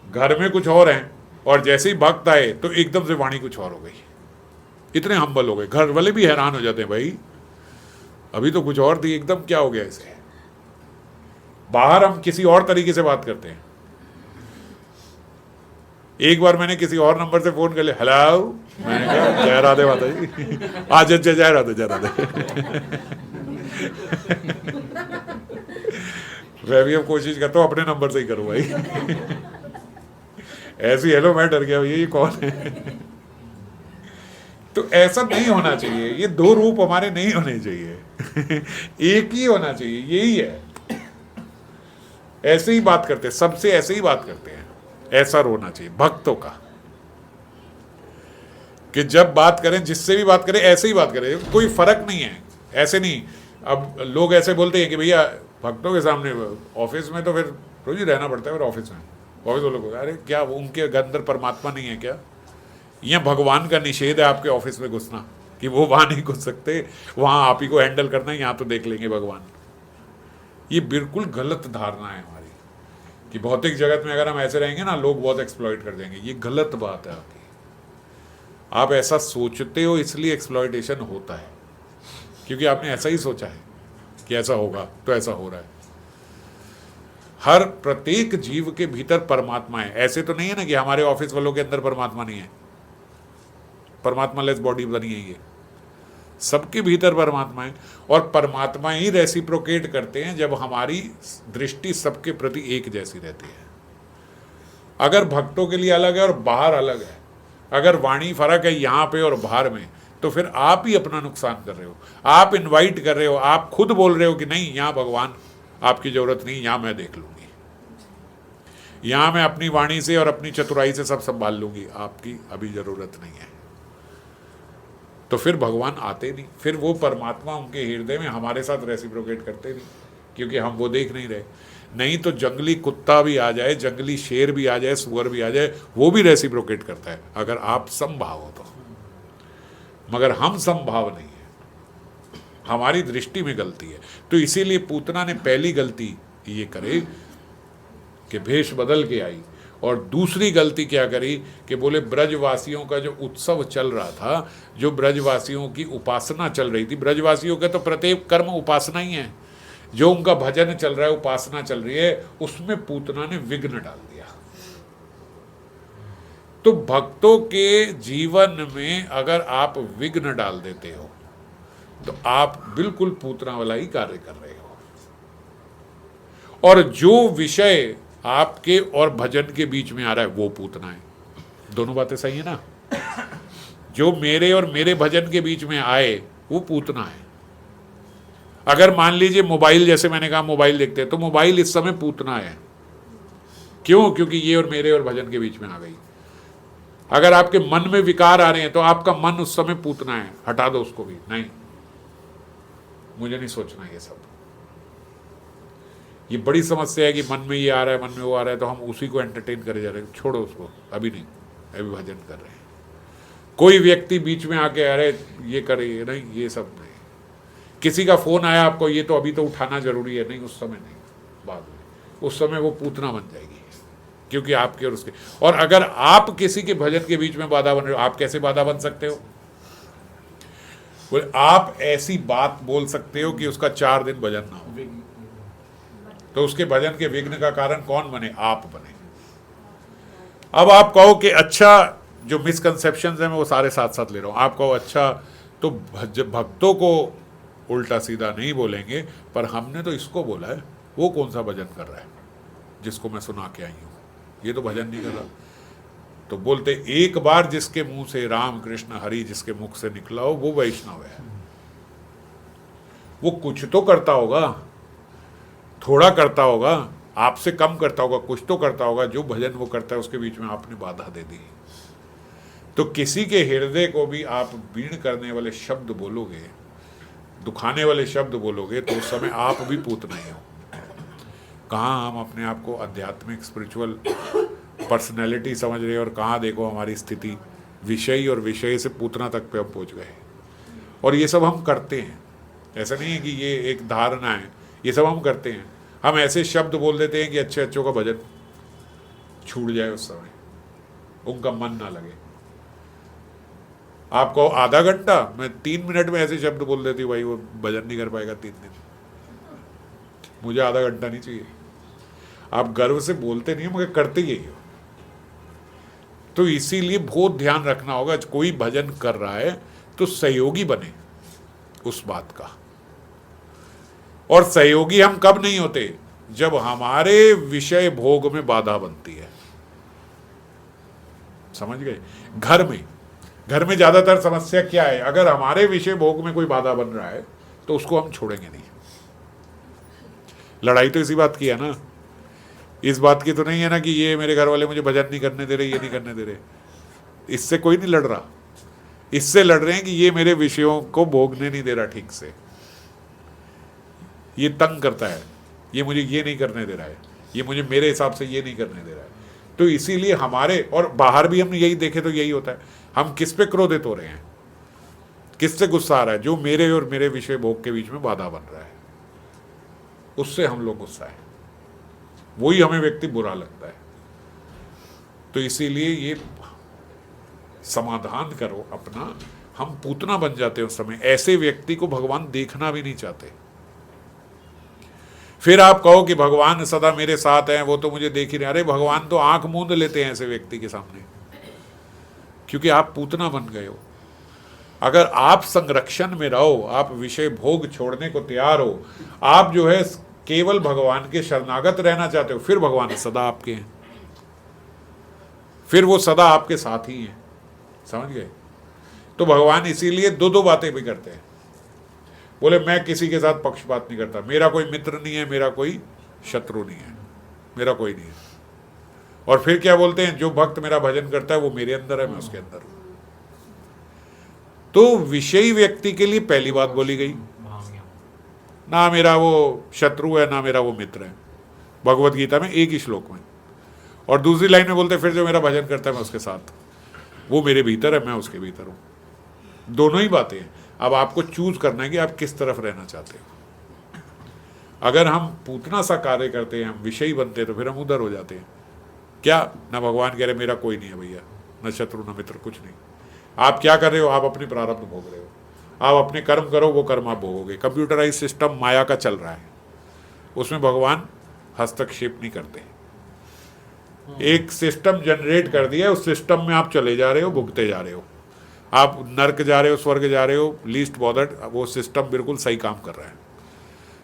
A: घर में कुछ और हैं और जैसे ही भक्त आए तो एकदम से वाणी कुछ और हो गई, इतने हम्बल हो गए, घर वाले भी हैरान हो जाते हैं, भाई अभी तो कुछ और थी, एकदम क्या हो गया इसे। बाहर हम किसी और तरीके से बात करते हैं, एक बार मैंने किसी और नंबर से फोन कर लिया, हेलो, मैंने कहा जय राधे माता जी, आज जय राधे जय राधे। मैं भी अब कोशिश करता हूँ अपने नंबर से ही करूँ भाई। ऐसी हेलो, मैं डर गया भैया ये कौन है। तो ऐसा नहीं होना चाहिए, ये दो रूप हमारे नहीं होने चाहिए। एक ही होना चाहिए, यही है। ऐसे ही बात करते हैं, सबसे ऐसे ही बात करते हैं, ऐसा रोना चाहिए भक्तों का, कि जब बात करें, जिससे भी बात करें ऐसे ही बात करें, कोई फर्क नहीं है। ऐसे नहीं, अब लोग ऐसे बोलते हैं कि भैया भक्तों के सामने, ऑफिस में तो फिर रोज ही रहना पड़ता है, फिर ऑफिस वाले लोग, अरे क्या उनके अंदर परमात्मा नहीं है क्या? यह भगवान का निषेध है आपके ऑफिस में घुसना, कि वो वहां नहीं घुस सकते, वहां आप ही को हैंडल करना है, यहाँ तो देख लेंगे भगवान। ये बिल्कुल गलत धारणा है हमारी, कि भौतिक जगत में अगर हम ऐसे रहेंगे ना, लोग बहुत एक्सप्लॉइट कर देंगे। ये गलत बात है आपकी। आप ऐसा सोचते हो इसलिए एक्सप्लॉइटेशन होता है, क्योंकि आपने ऐसा ही सोचा है कि ऐसा होगा, तो ऐसा हो रहा है। हर प्रत्येक जीव के भीतर परमात्मा है। ऐसे तो नहीं है ना कि हमारे ऑफिस वालों के अंदर परमात्मा नहीं है, परमात्मा लेस बॉडी बनी है ये, सबके भीतर परमात्मा है। और परमात्मा ही रेसिप्रोकेट करते हैं जब हमारी दृष्टि सबके प्रति एक जैसी रहती है। अगर भक्तों के लिए अलग है और बाहर अलग है, अगर वाणी फर्क है यहाँ पे और बाहर में, तो फिर आप ही अपना नुकसान कर रहे हो। आप इनवाइट कर रहे हो, आप खुद बोल रहे हो कि नहीं, यहाँ भगवान आपकी जरूरत नहीं, यहाँ मैं देख लूंगी, यहाँ मैं अपनी वाणी से और अपनी चतुराई से सब संभाल लूंगी, आपकी अभी जरूरत नहीं है। तो फिर भगवान आते नहीं, फिर वो परमात्मा उनके हृदय में हमारे साथ रेसिप्रोकेट करते नहीं, क्योंकि हम वो देख नहीं रहे। नहीं तो जंगली कुत्ता भी आ जाए, जंगली शेर भी आ जाए, सुअर भी आ जाए, वो भी रेसिप्रोकेट करता है, अगर आप समभाव हो तो। मगर हम समभाव नहीं है, हमारी दृष्टि में गलती है। तो इसीलिए पूतना ने पहली गलती ये करे कि भेष बदल के आई, और दूसरी गलती क्या करी कि बोले ब्रजवासियों का जो उत्सव चल रहा था, जो ब्रजवासियों की उपासना चल रही थी, ब्रजवासियों का तो प्रत्येक कर्म उपासना ही है, जो उनका भजन चल रहा है, उपासना चल रही है, उसमें पूतना ने विघ्न डाल दिया। तो भक्तों के जीवन में अगर आप विघ्न डाल देते हो तो आप बिल्कुल पूतना वाला ही कार्य कर रहे हो। और जो विषय आपके और भजन के बीच में आ रहा है वो पूतना है। दोनों बातें सही है ना? जो मेरे और मेरे भजन के बीच में आए वो पूतना है। अगर मान लीजिए मोबाइल, जैसे मैंने कहा मोबाइल देखते हैं, तो मोबाइल इस समय पूतना है। क्यों? क्योंकि ये और मेरे और भजन के बीच में आ गई। अगर आपके मन में विकार आ रहे हैं तो आपका मन उस समय पूतना है, हटा दो उसको भी। नहीं, मुझे नहीं सोचना ये सब। ये बड़ी समस्या है कि मन में ये आ रहा है, मन में वो आ रहा है, तो हम उसी को एंटरटेन करे जा रहे हैं। छोड़ो उसको, अभी नहीं, अभी भजन कर रहे हैं। कोई व्यक्ति बीच में आके अरे ये करे, नहीं, ये सब नहीं। किसी का फोन आया आपको, ये तो अभी तो उठाना जरूरी है, नहीं, उस समय नहीं, बाद में। उस समय वो पूतना बन जाएगी, क्योंकि आपके और उसके। और अगर आप किसी के भजन के बीच में बाधा बन रहे हो, आप कैसे बाधा बन सकते हो? बोले आप ऐसी बात बोल सकते हो कि उसका 4 दिन भजन ना हो, तो उसके भजन के विघ्न का कारण कौन बने? आप बने। अब आप कहो कि अच्छा, जो मिसकंसेप्शंस हैं मैं वो सारे साथ साथ ले रहा हूं। आप कहो अच्छा, तो भक्तों को उल्टा सीधा नहीं बोलेंगे, पर हमने तो इसको बोला है, वो कौन सा भजन कर रहा है जिसको मैं सुना के आई हूं? ये तो भजन नहीं कर रहा। तो बोलते एक बार जिसके मुंह से राम कृष्ण हरि जिसके मुख से निकला हो वो वैष्णव है। वो कुछ तो करता होगा, थोड़ा करता होगा, आपसे कम करता होगा, कुछ तो करता होगा। जो भजन वो करता है उसके बीच में आपने बाधा दे दी। तो किसी के हृदय को भी आप बीण करने वाले शब्द बोलोगे, दुखाने वाले शब्द बोलोगे, तो उस समय आप भी पूतना ही हो। कहाँ हम अपने आप को आध्यात्मिक स्पिरिचुअल पर्सनैलिटी समझ रहे हैं, और कहाँ देखो हमारी स्थिति विषय और विषय से पूतना तक पे हम पहुँच गए। और ये सब हम करते हैं, ऐसा नहीं है कि ये एक धारणा है, ये सब हम करते हैं। हम ऐसे शब्द बोल देते हैं कि अच्छे अच्छों का भजन छूट जाए, उस समय उनका मन ना लगे। आपको आधा घंटा, मैं 3 मिनट में ऐसे शब्द बोल देती हूँ, भाई वो भजन नहीं कर पाएगा 3 दिन। मुझे आधा घंटा नहीं चाहिए। आप गर्व से बोलते नहीं हो, मगर करते यही हो। तो इसीलिए बहुत ध्यान रखना होगा, कोई भजन कर रहा है तो सहयोगी बने उस बात का। और सहयोगी हम कब नहीं होते? जब हमारे विषय भोग में बाधा बनती है। समझ गए? घर में ज्यादातर समस्या क्या है? अगर हमारे विषय भोग में कोई बाधा बन रहा है तो उसको हम छोड़ेंगे नहीं। लड़ाई तो इसी बात की है ना, इस बात की तो नहीं है ना कि ये मेरे घर वाले मुझे भजन नहीं करने दे रहे, ये नहीं करने दे रहे। इससे कोई नहीं लड़ रहा, इससे लड़ रहे हैं कि ये मेरे विषयों को भोगने नहीं दे रहा ठीक से, ये तंग करता है, ये मुझे ये नहीं करने दे रहा है, ये मुझे मेरे हिसाब से ये नहीं करने दे रहा है। तो इसीलिए हमारे, और बाहर भी हम यही देखे तो यही होता है, हम किस पे क्रोधित हो रहे हैं, किससे गुस्सा आ रहा है? जो मेरे और मेरे विषय भोग के बीच में बाधा बन रहा है, उससे हम लोग गुस्सा है, वही हमें व्यक्ति बुरा लगता है। तो इसीलिए ये समाधान करो अपना। हम पूतना बन जाते हैं उस समय, ऐसे व्यक्ति को भगवान देखना भी नहीं चाहते। फिर आप कहो कि भगवान सदा मेरे साथ हैं, वो तो मुझे देख ही रहे। अरे भगवान तो आंख मूंद लेते हैं ऐसे व्यक्ति के सामने, क्योंकि आप पूतना बन गए हो। अगर आप संरक्षण में रहो, आप विषय भोग छोड़ने को तैयार हो, आप जो है केवल भगवान के शरणागत रहना चाहते हो, फिर भगवान सदा आपके हैं, फिर वो सदा आपके साथ ही हैं। समझ गए? तो भगवान इसीलिए दो बातें भी करते हैं। बोले मैं किसी के साथ पक्षपात नहीं करता, मेरा कोई मित्र नहीं है, मेरा कोई शत्रु नहीं है, मेरा कोई नहीं है। और फिर क्या बोलते हैं? जो भक्त मेरा भजन करता है वो मेरे अंदर है, मैं उसके अंदर हूं। तो विषयी व्यक्ति के लिए पहली बात बोली गई, ना मेरा वो शत्रु है ना मेरा वो मित्र है, भगवत गीता में एक ही श्लोक में। और दूसरी लाइन में बोलते फिर जो मेरा भजन करता है मैं उसके साथ, वो मेरे भीतर है, मैं उसके भीतर हूं। दोनों ही बातें हैं। अब आपको चूज करना है कि आप किस तरफ रहना चाहते हो। अगर हम पूतना सा कार्य करते हैं, हम विषयी बनते हैं, तो फिर हम उधर हो जाते हैं। क्या? ना भगवान कह रहे मेरा कोई नहीं है भैया, न शत्रु न मित्र, कुछ नहीं। आप क्या कर रहे हो? आप अपनी प्रारब्ध भोग रहे हो, आप अपने कर्म करो, वो कर्म आप भोगोगे। कंप्यूटराइज सिस्टम माया का चल रहा है, उसमें भगवान हस्तक्षेप नहीं करते। एक सिस्टम जनरेट कर दिया, उस सिस्टम में आप चले जा रहे हो, भुगते जा रहे हो। आप नर्क जा रहे हो, स्वर्ग जा रहे हो, लीस्ट बॉदर्ड, वो सिस्टम बिल्कुल सही काम कर रहा है।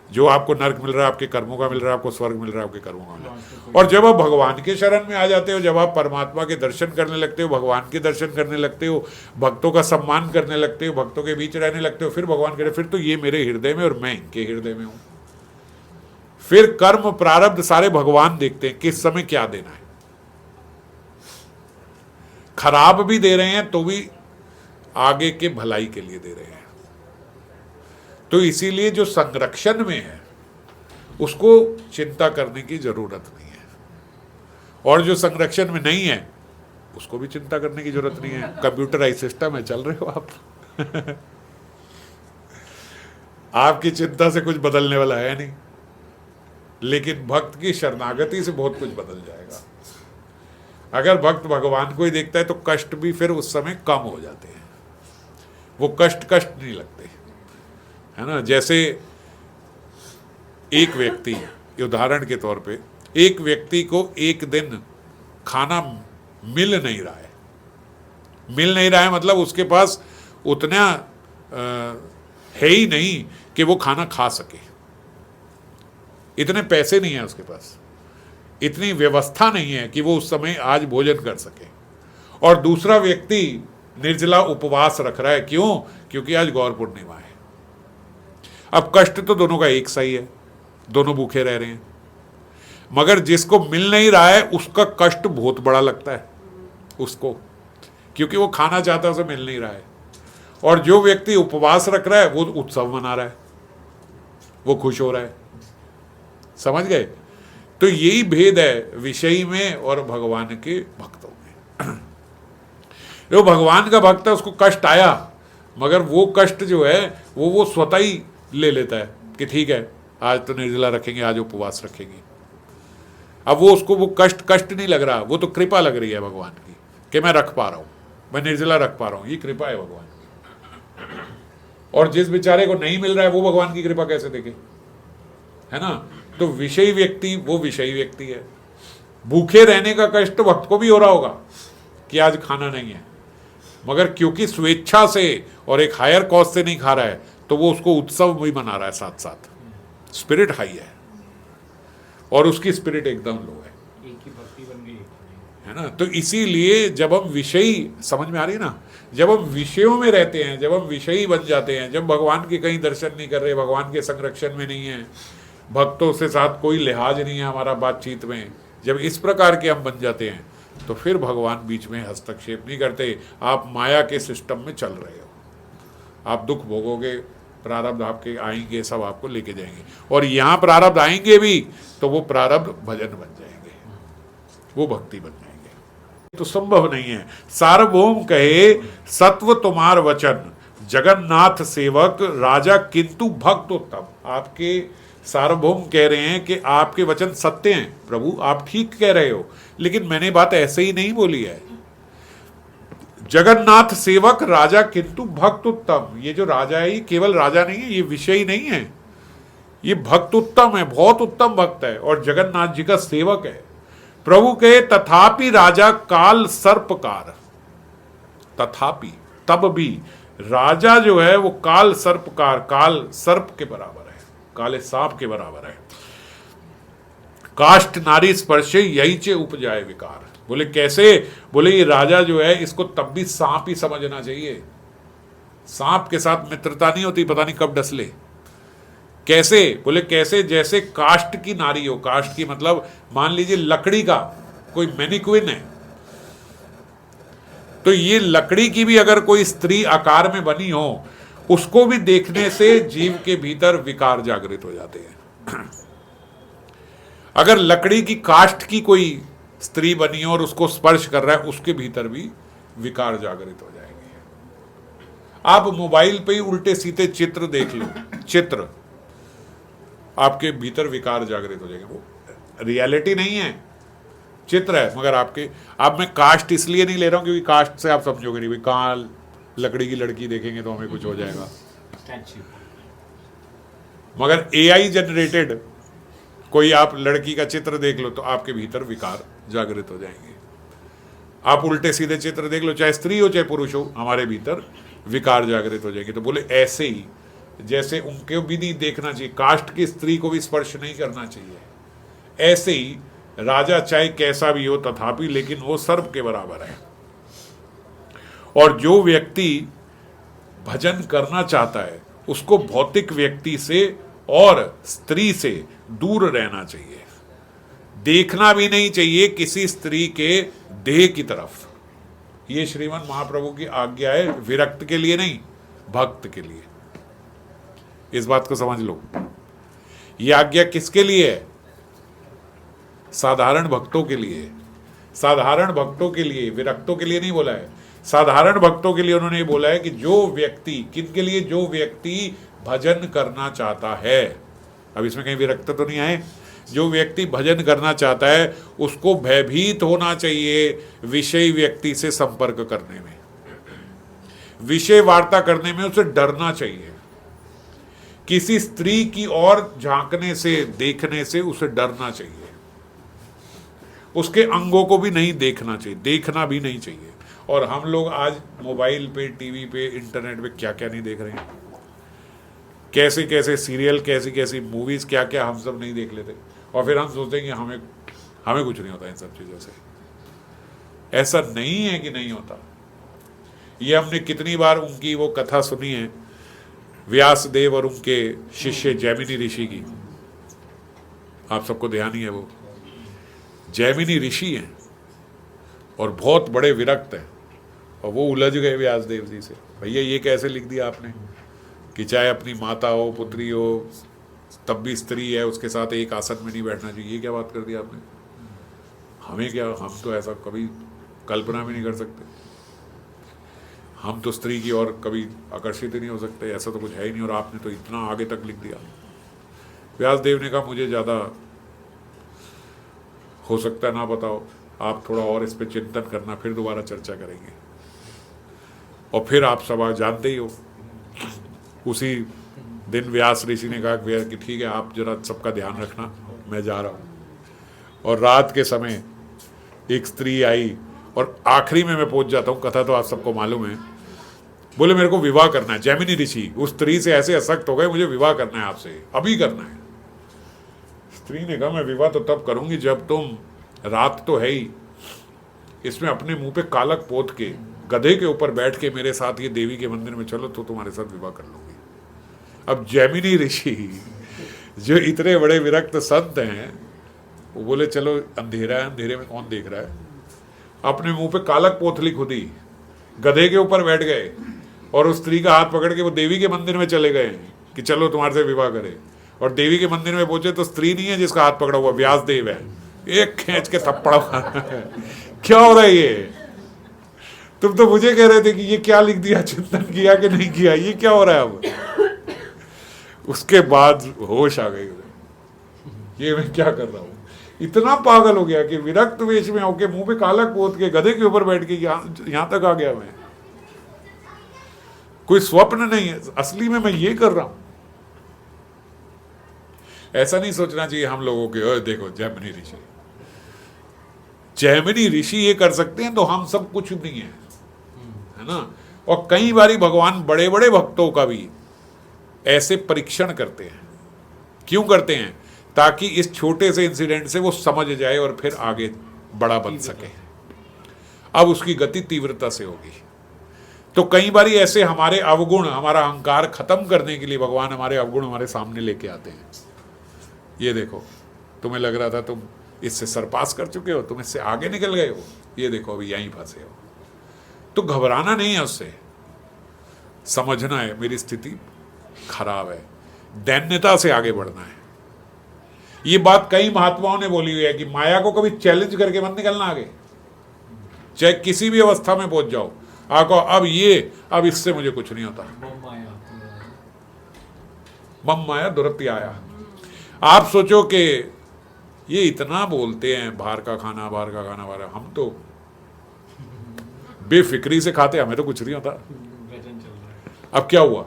A: जो आपको नर्क मिल रहा है आपके कर्मों का मिल रहा है, आपको स्वर्ग मिल रहा है आपके कर्मों का मिल रहा है। और जब आप भगवान के शरण में आ जाते हो, जब आप परमात्मा के दर्शन करने लगते हो, भगवान के दर्शन करने लगते हो, भक्तों का सम्मान करने लगते हो, भक्तों के बीच रहने लगते हो, फिर भगवान कह रहे फिर तो ये मेरे हृदय में और मैं इनके हृदय में हूं। फिर कर्म प्रारब्ध सारे भगवान देखते हैं किस समय क्या देना है। खराब भी दे रहे हैं तो भी आगे के भलाई के लिए दे रहे हैं। तो इसीलिए जो संरक्षण में है उसको चिंता करने की जरूरत नहीं है, और जो संरक्षण में नहीं है उसको भी चिंता करने की जरूरत नहीं है। कंप्यूटराइज सिस्टम है, चल रहे हो आप। आपकी चिंता से कुछ बदलने वाला है नहीं, लेकिन भक्त की शरणागति से बहुत कुछ बदल जाएगा। अगर भक्त भगवान को ही देखता है तो कष्ट भी फिर उस समय कम हो जाते हैं, वो कष्ट नहीं लगते, है ना। जैसे एक व्यक्ति, उदाहरण के तौर पे, एक व्यक्ति को एक दिन खाना मिल नहीं रहा है, मतलब उसके पास उतना है ही नहीं कि वो खाना खा सके, इतने पैसे नहीं है उसके पास, इतनी व्यवस्था नहीं है कि वो उस समय आज भोजन कर सके। और दूसरा व्यक्ति निर्जला उपवास रख रहा है, क्यों? क्योंकि आज गौर पूर्णिमा है। अब कष्ट तो दोनों का एक सा ही है, दोनों भूखे रह रहे हैं, मगर जिसको मिल नहीं रहा है उसका कष्ट बहुत बड़ा लगता है उसको, क्योंकि वो खाना चाहता है, उसे मिल नहीं रहा है। और जो व्यक्ति उपवास रख रहा है वो उत्सव मना रहा है, वो खुश हो रहा है। समझ गए? तो यही भेद है विषयी में और भगवान के भक्तों में। जो भगवान का भक्त है उसको कष्ट आया, मगर वो कष्ट जो है वो स्वतः ही ले लेता है कि ठीक है आज तो निर्जला रखेंगे, आज उपवास रखेंगे। अब वो उसको वो कष्ट नहीं लग रहा, वो तो कृपा लग रही है भगवान की कि मैं रख पा रहा हूं, मैं निर्जला रख पा रहा हूं, ये कृपा है भगवान की। और जिस बेचारे को नहीं मिल रहा है वो भगवान की कृपा कैसे देखे, है ना। तो विषयी व्यक्ति वो विषयी व्यक्ति है। भूखे रहने का कष्ट तो भक्त को भी हो रहा होगा, कि आज खाना नहीं है, मगर क्योंकि स्वेच्छा से और एक हायर कॉस्ट से नहीं खा रहा है तो वो उसको उत्सव भी मना रहा है साथ साथ। स्पिरिट हाई है और उसकी स्पिरिट एकदम लो है,
B: एक ही भक्ति बन गई
A: है ना। तो इसीलिए जब हम विषयी, समझ में आ रही है ना, जब हम विषयों में रहते हैं, जब हम विषयी बन जाते हैं, जब भगवान के कहीं दर्शन नहीं कर रहे, भगवान के संरक्षण में नहीं है, भक्तों से साथ कोई लिहाज नहीं है हमारा बातचीत में, जब इस प्रकार के हम बन जाते हैं तो फिर भगवान बीच में हस्तक्षेप नहीं करते। आप माया के सिस्टम में चल रहे हो, आप दुख भोगोगे, प्रारब्ध आपके आएंगे, सब आपको लेके जाएंगे, और यहाँ प्रारब्ध आएंगे भी तो वो प्रारब्ध भजन बन जाएंगे, वो भक्ति बन जाएंगे। तो संभव नहीं है। सार्वभौम कहे सत्व तुम्हार वचन, जगन्नाथ सेवक राजा किंतु भक्त उत्तम। आपके सार्वभौम कह रहे हैं कि आपके वचन सत्य हैं प्रभु, आप ठीक कह रहे हो, लेकिन मैंने बात ऐसे ही नहीं बोली है। जगन्नाथ सेवक राजा किंतु भक्त उत्तम, ये जो राजा है ये केवल राजा नहीं है, ये विषय नहीं है, ये भक्त उत्तम है, बहुत उत्तम भक्त है और जगन्नाथ जी का सेवक है। प्रभु के तथापि राजा काल सर्पकार, तथापि तब भी राजा जो है वो काल सर्पकार, काल सर्प के बराबर है, काले सांप के बराबर है। काष्ठ नारी स्पर्शे यही चे उपजाए विकार। बोले कैसे? बोले ये राजा जो है इसको तब भी सांप ही समझना चाहिए, सांप के साथ मित्रता नहीं होती, पता नहीं कब डस ले। कैसे? बोले कैसे? जैसे काष्ठ की नारी हो, काष्ठ की मतलब मान लीजिए लकड़ी का कोई मैनिक्विन है, तो ये लकड़ी की भी अगर कोई स्त्री आकार में बनी हो, उसको भी देखने से जीव के भीतर विकार जागृत हो जाते हैं। अगर लकड़ी की काष्ठ की कोई स्त्री बनी हो और उसको स्पर्श कर रहा है, उसके भीतर भी विकार जागृत हो जाएंगे। आप मोबाइल पे ही उल्टे सीधे चित्र देख लो, चित्र, आपके भीतर विकार जागृत हो जाएंगे। वो रियलिटी नहीं है, चित्र है, मगर आपके, अब मैं काष्ठ इसलिए नहीं ले रहा हूं क्योंकि काष्ठ से आप समझोगे नहीं, भाई कहाँ लकड़ी की लड़की देखेंगे तो हमें कुछ हो जाएगा, मगर एआई जनरेटेड कोई आप लड़की का चित्र देख लो तो आपके भीतर विकार जागृत हो जाएंगे। आप उल्टे सीधे चित्र देख लो, चाहे स्त्री हो चाहे पुरुष हो, हमारे भीतर विकार जागृत हो जाएंगे। तो बोले ऐसे ही जैसे उनको भी नहीं देखना चाहिए, काष्ठ की स्त्री को भी स्पर्श नहीं करना चाहिए, ऐसे ही राजा चाहे कैसा भी हो तथापि, लेकिन वो सर्प के बराबर है। और जो व्यक्ति भजन करना चाहता है उसको भौतिक व्यक्ति से और स्त्री से दूर रहना चाहिए, देखना भी नहीं चाहिए किसी स्त्री के देह की तरफ। ये श्रीमन महाप्रभु की आज्ञा है, विरक्त के लिए नहीं, भक्त के लिए। इस बात को समझ लो, ये आज्ञा किसके लिए है? साधारण भक्तों के लिए, साधारण भक्तों के लिए, विरक्तों के लिए नहीं बोला है, साधारण भक्तों के लिए उन्होंने ये बोला है कि जो व्यक्ति, किनके लिए? जो व्यक्ति भजन करना चाहता है। अब इसमें कहीं विरक्त तो नहीं आए? जो व्यक्ति भजन करना चाहता है उसको भयभीत होना चाहिए विषय व्यक्ति से संपर्क करने में, विषय वार्ता करने में उसे डरना चाहिए, किसी स्त्री की ओर झांकने से, देखने से उसे डरना चाहिए, उसके अंगों को भी नहीं देखना चाहिए, देखना भी नहीं चाहिए। और हम लोग आज मोबाइल पे, टीवी पे, इंटरनेट पे क्या क्या नहीं देख रहे हैं, कैसे कैसे सीरियल, कैसी कैसी मूवीज, क्या क्या हम सब नहीं देख लेते, और फिर हम सोचते हैं कि हमें कुछ नहीं होता इन सब चीज़ों से। ऐसा नहीं है कि नहीं होता। ये हमने कितनी बार उनकी वो कथा सुनी है, व्यासदेव और उनके शिष्य जैमिनी ऋषि की, आप सबको ध्यान ही है। वो जैमिनी ऋषि हैं और बहुत बड़े विरक्त हैं, और वो उलझ गए व्यासदेव जी से, भैया ये कैसे लिख दिया आपने कि चाहे अपनी माता हो, पुत्री हो, तब भी स्त्री है, उसके साथ एक आसन में नहीं बैठना चाहिए, ये क्या बात कर दी आपने? हमें क्या, हम तो ऐसा कभी कल्पना भी नहीं कर सकते, हम तो स्त्री की ओर कभी आकर्षित ही नहीं हो सकते, ऐसा तो कुछ है ही नहीं, और आपने तो इतना आगे तक लिख दिया। व्यासदेव ने कहा मुझे ज़्यादा हो सकता है ना बताओ, आप थोड़ा और इस पर चिंतन करना, फिर दोबारा चर्चा करेंगे। और फिर आप सब जानते ही हो, उसी दिन व्यास ऋषि ने कहा कि ठीक है, आप जरा सबका ध्यान रखना, मैं जा रहा हूँ। और रात के समय एक स्त्री आई और आखिरी में मैं पहुंच जाता हूँ, कथा तो आप सबको मालूम है। बोले मेरे को विवाह करना है। जैमिनी ऋषि उस स्त्री से ऐसे असक्त हो गए, मुझे विवाह करना है आपसे, अभी करना है। स्त्री ने कहा मैं विवाह तो तब करूंगी जब तुम, रात तो है ही, इसमें अपने मुंह पे कालक पोत के गधे के ऊपर बैठ के मेरे साथ ये देवी के मंदिर में चलो तो तुम्हारे साथ विवाह कर लूंगी। अब जैमिनी ऋषि जो इतने बड़े विरक्त संत हैं, वो बोले चलो अंधेरा है, अंधेरे में कौन देख रहा है। अपने मुंह पे कालक पोतली खुदी, गधे के ऊपर बैठ गए और उस स्त्री का हाथ पकड़ के वो देवी के मंदिर में चले गए कि चलो तुम्हारे से विवाह करे। और देवी के मंदिर में पहुंचे तो स्त्री नहीं है जिसका हाथ पकड़ा हुआ, व्यास देव है। एक खींच के थप्पड़ क्या हो रहा है ये? तुम तो मुझे कह रहे थे कि ये क्या लिख दिया, चिंतन किया कि नहीं किया, ये क्या हो रहा है अब? उसके बाद होश आ गई, ये मैं क्या कर रहा हूं। इतना पागल हो गया कि विरक्त वेश में होके मुंह पे कालक पोत के गधे के ऊपर बैठ के यहां तक आ गया मैं। कोई स्वप्न नहीं है, असली में मैं ये कर रहा हूं। ऐसा नहीं सोचना चाहिए हम लोगों के, देखो जैमिनी ऋषि, जैमिनी ऋषि ये कर सकते हैं तो हम सब कुछ नहीं है ना। और कई बारी भगवान बड़े बड़े भक्तों का भी ऐसे परीक्षण करते हैं। क्यों करते हैं? ताकि इस छोटे से इंसिडेंट से वो समझ जाए और फिर आगे बड़ा बन सके। अब उसकी गति तीव्रता से होगी। तो कई बारी ऐसे हमारे अवगुण, हमारा अहंकार खत्म करने के लिए भगवान हमारे अवगुण हमारे सामने लेके आते हैं। ये देखो, तुम्हें लग रहा था तुम इससे सरपास कर चुके हो, तुम इससे आगे निकल गए हो, ये देखो अभी यहीं फंसे हो। तो घबराना नहीं है उससे, समझना है मेरी स्थिति खराब है, दैन्यता से आगे बढ़ना है। ये बात कई महात्माओं ने बोली हुई है कि माया को कभी चैलेंज करके मत निकलना आगे, चाहे किसी भी अवस्था में पहुंच जाओ। आको अब इससे मुझे कुछ नहीं होता। मम माया दुरत्य आया। आप सोचो कि ये इतना बोलते हैं बाहर का खाना, बाहर का खाना, बाहर, हम तो बेफिक्री से खाते, हमें तो कुछ नहीं होता। अब क्या हुआ?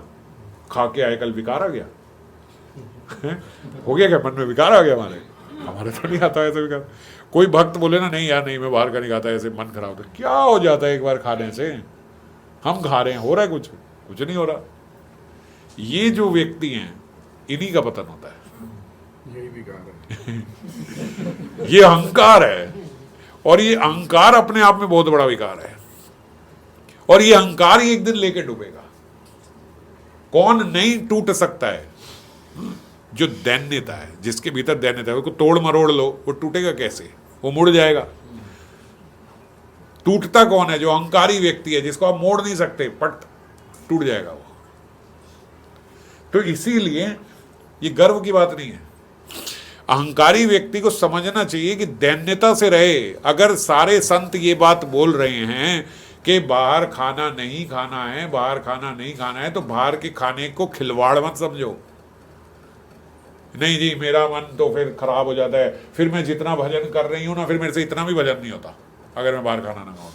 A: खा के आए, कल विकार आ गया हो गया क्या? मन में विकार आ गया हमारे तो नहीं आता ऐसे विकार। कोई भक्त बोले ना नहीं यार नहीं मैं बाहर का नहीं खाता, ऐसे मन खराब होता, क्या हो जाता है एक बार खाने से? हम खा रहे हैं, हो रहा है कुछ नहीं हो रहा। ये जो व्यक्ति हैं इन्हीं का पतन होता है।
B: यही विकार है
A: ये अहंकार है, और ये अहंकार अपने आप में बहुत बड़ा विकार है। और ये अहंकार ही एक दिन लेके डूबेगा। कौन नहीं टूट सकता है? जो दैन्यता है, जिसके भीतर दैन्यता है, उसको तोड़ मरोड़ लो, वो टूटेगा कैसे? वो मुड़ जाएगा। टूटता कौन है? जो अहंकारी व्यक्ति है, जिसको आप मोड़ नहीं सकते, पट टूट जाएगा वो। तो इसीलिए ये गर्व की बात नहीं है। अहंकारी व्यक्ति को समझना चाहिए कि दैन्यता से रहे। अगर सारे संत ये बात बोल रहे हैं कि बाहर खाना नहीं खाना है, बाहर खाना नहीं खाना है, तो बाहर के खाने को खिलवाड़ मत समझो। नहीं जी मेरा मन तो फिर खराब हो जाता है, फिर मैं जितना भजन कर रही हूं ना, फिर मेरे से इतना भी भजन नहीं होता अगर मैं बाहर खाना ना खाऊं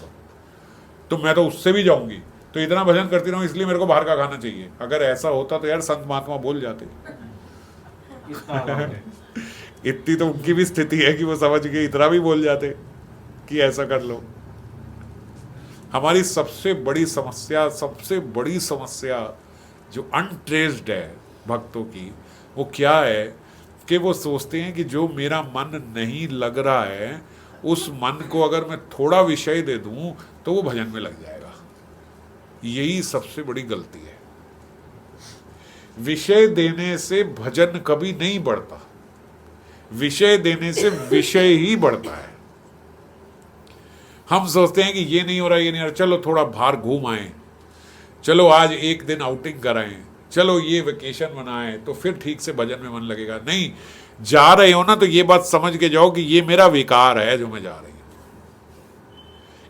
A: तो मैं तो उससे भी जाऊंगी, तो इतना भजन करती रहूं इसलिए मेरे को बाहर का खाना चाहिए। अगर ऐसा होता तो यार संत महात्मा बोल जाते इतनी तो उनकी भी स्थिति है कि वो समझ के इतना भी बोल जाते कि ऐसा कर लो। हमारी सबसे बड़ी समस्या जो अनट्रेस्ड है भक्तों की, वो क्या है कि वो सोचते हैं कि जो मेरा मन नहीं लग रहा है, उस मन को अगर मैं थोड़ा विषय दे दूं तो वो भजन में लग जाएगा। यही सबसे बड़ी गलती है। विषय देने से भजन कभी नहीं बढ़ता, विषय देने से विषय ही बढ़ता है। हम सोचते हैं कि ये नहीं हो रहा, ये नहीं हो रहा, चलो थोड़ा बाहर घूम आए, चलो आज एक दिन आउटिंग कराएं, चलो ये वेकेशन मनाएं, तो फिर ठीक से भजन में मन लगेगा। नहीं, जा रहे हो ना तो ये बात समझ के जाओ कि ये मेरा विकार है जो मैं जा रही हूं,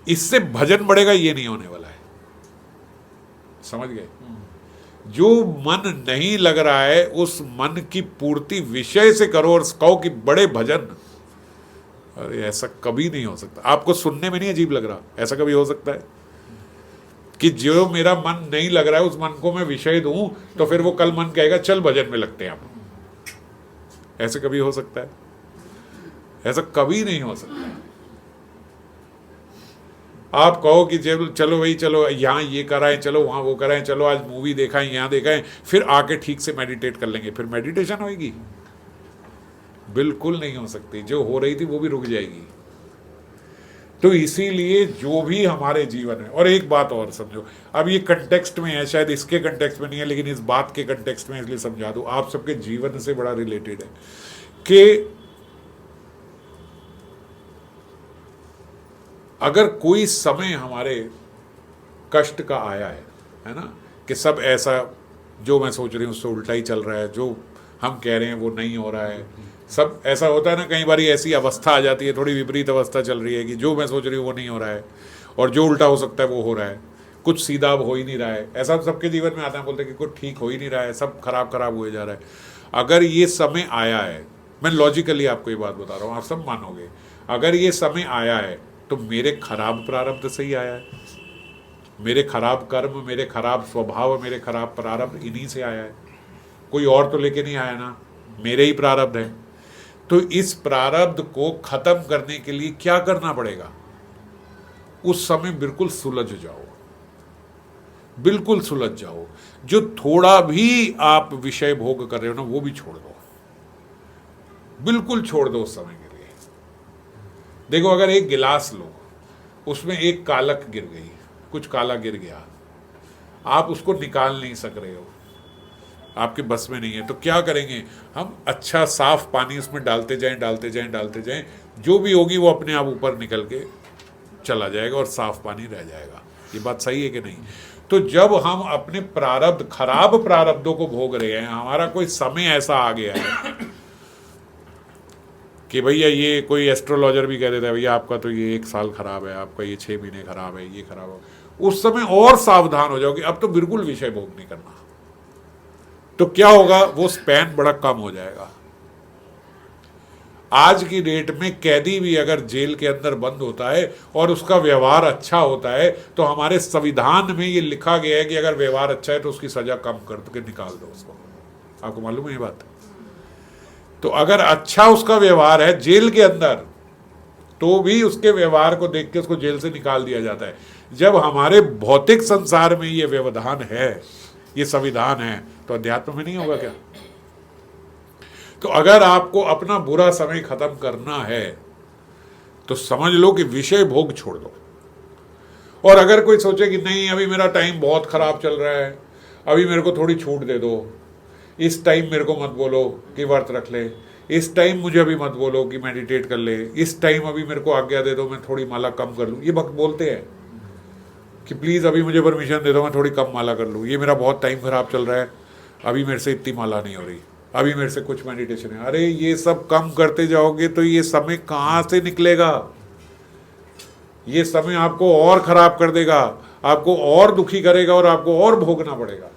A: इससे भजन बढ़ेगा, ये नहीं होने वाला है। समझ गए? जो मन नहीं लग रहा है उस मन की पूर्ति विषय से करो और कहो कि बड़े भजन। अरे ऐसा कभी नहीं हो सकता। आपको सुनने में नहीं अजीब लग रहा? ऐसा कभी हो सकता है कि जो मेरा मन नहीं लग रहा है उस मन को मैं विषय दूं तो फिर वो कल मन कहेगा चल भजन में लगते हैं आप? ऐसे कभी हो सकता है? ऐसा कभी नहीं हो सकता है। आप कहो कि चलो भाई, चलो यहाँ ये कराएं, चलो वहाँ वो कराएं, चलो आज मूवी देखा है, यहाँ देखा है, फिर आके ठीक से मेडिटेट कर लेंगे, फिर मेडिटेशन होगी? बिल्कुल नहीं हो सकती। जो हो रही थी वो भी रुक जाएगी। तो इसीलिए जो भी हमारे जीवन में, और एक बात और समझो, अब ये कंटेक्स्ट में है, शायद इसके कंटेक्स्ट में नहीं है, लेकिन इस बात के कंटेक्स्ट में इसलिए समझा दूं, आप सबके जीवन से बड़ा रिलेटेड है कि अगर कोई समय हमारे कष्ट का आया है ना, कि सब ऐसा जो मैं सोच रही हूँ उससे उल्टा ही चल रहा है, जो हम कह रहे हैं वो नहीं हो रहा है, सब ऐसा होता है ना, कई बार ऐसी अवस्था आ जाती है, थोड़ी विपरीत अवस्था चल रही है कि जो मैं सोच रही हूँ वो नहीं हो रहा है, और जो उल्टा हो सकता है वो हो रहा है, कुछ सीधा अब हो ही नहीं रहा है। ऐसा सबके जीवन में आता है, बोलते हैं कि कुछ ठीक हो ही नहीं रहा है, सब खराब हुए जा रहा है। अगर ये समय आया है, मैं लॉजिकली आपको ये बात बता रहा हूँ, आप सब मानोगे, अगर ये समय आया है तो मेरे खराब प्रारब्ध से ही आया है, मेरे खराब कर्म, मेरे खराब स्वभाव, मेरे खराब प्रारब्ध इन्हीं से आया है, कोई और तो लेके नहीं आया ना, मेरे ही प्रारब्ध है। तो इस प्रारब्ध को खत्म करने के लिए क्या करना पड़ेगा? उस समय बिल्कुल सुलझ जाओ, बिल्कुल सुलझ जाओ। जो थोड़ा भी आप विषय भोग कर रहे हो ना, वो भी छोड़ दो, बिल्कुल छोड़ दो उस समय के लिए। देखो, अगर एक गिलास लो, उसमें एक कालक गिर गई, कुछ काला गिर गया, आप उसको निकाल नहीं सक रहे हो, आपके बस में नहीं है, तो क्या करेंगे हम? अच्छा साफ पानी उसमें डालते जाएं, जो भी होगी वो अपने आप ऊपर निकल के चला जाएगा और साफ पानी रह जाएगा। ये बात सही है कि नहीं? तो जब हम अपने प्रारब्ध, खराब प्रारब्धों को भोग रहे हैं, हमारा कोई समय ऐसा आ गया है कि भैया, ये कोई एस्ट्रोलॉजर भी कह देता है भैया आपका तो ये 1 साल खराब है, आपका ये 6 महीने खराब है, ये खराब हो, उस समय और सावधान हो जाओगे, अब तो बिल्कुल विषय भोग नहीं करना। तो क्या होगा? वो स्पैन बड़ा कम हो जाएगा। आज की डेट में कैदी भी अगर जेल के अंदर बंद होता है और उसका व्यवहार अच्छा होता है, तो हमारे संविधान में ये लिखा गया है कि अगर व्यवहार अच्छा है तो उसकी सजा कम करके निकाल दो उसको। आपको मालूम है ये बात? तो अगर अच्छा उसका व्यवहार है जेल के अंदर, तो भी उसके व्यवहार को देख के उसको जेल से निकाल दिया जाता है। जब हमारे भौतिक संसार में ये व्यवधान है, ये संविधान है, तो अध्यात्म में नहीं होगा क्या? तो अगर आपको अपना बुरा समय खत्म करना है तो समझ लो कि विषय भोग छोड़ दो। और अगर कोई सोचे कि नहीं, अभी मेरा टाइम बहुत खराब चल रहा है, अभी मेरे को थोड़ी छूट दे दो, इस टाइम मेरे को मत बोलो कि व्रत रख ले, इस टाइम मुझे अभी मत बोलो कि मेडिटेट कर ले, इस टाइम अभी मेरे को आज्ञा दे दो, मैं थोड़ी माला कम कर लूँ। ये भक्त बोलते हैं कि प्लीज़ अभी मुझे परमिशन दे दो, मैं थोड़ी कम माला कर लूँ, ये मेरा बहुत टाइम खराब चल रहा है, अभी मेरे से इतनी माला नहीं हो रही, अभी मेरे से कुछ मेडिटेशन है। अरे ये सब कम करते जाओगे तो ये समय कहाँ से निकलेगा? ये समय आपको और खराब कर देगा, आपको और दुखी करेगा और आपको और भोगना पड़ेगा।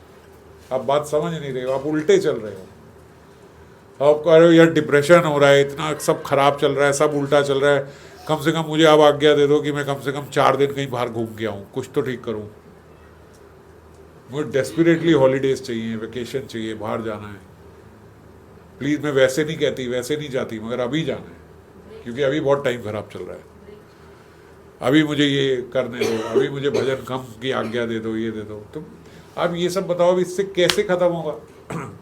A: आप बात समझ नहीं रहे हो, आप उल्टे चल रहे हो। आप कह रहे हो यार डिप्रेशन हो रहा है, इतना सब खराब चल रहा है, सब उल्टा चल रहा है, कम से कम मुझे आप आज्ञा दे दो कि मैं कम से कम 4 दिन कहीं बाहर घूम के आऊँ, कुछ तो ठीक करूँ। मुझे डेस्परेटली हॉलीडेज चाहिए, वेकेशन चाहिए, बाहर जाना है। प्लीज़, मैं वैसे नहीं कहती, वैसे नहीं जाती, मगर अभी जाना है क्योंकि अभी बहुत टाइम खराब चल रहा है, अभी मुझे ये करने दो, अभी मुझे भजन कम की आज्ञा दे दो, ये दे दो। तो अब ये सब बताओ, अब इससे कैसे खत्म होगा?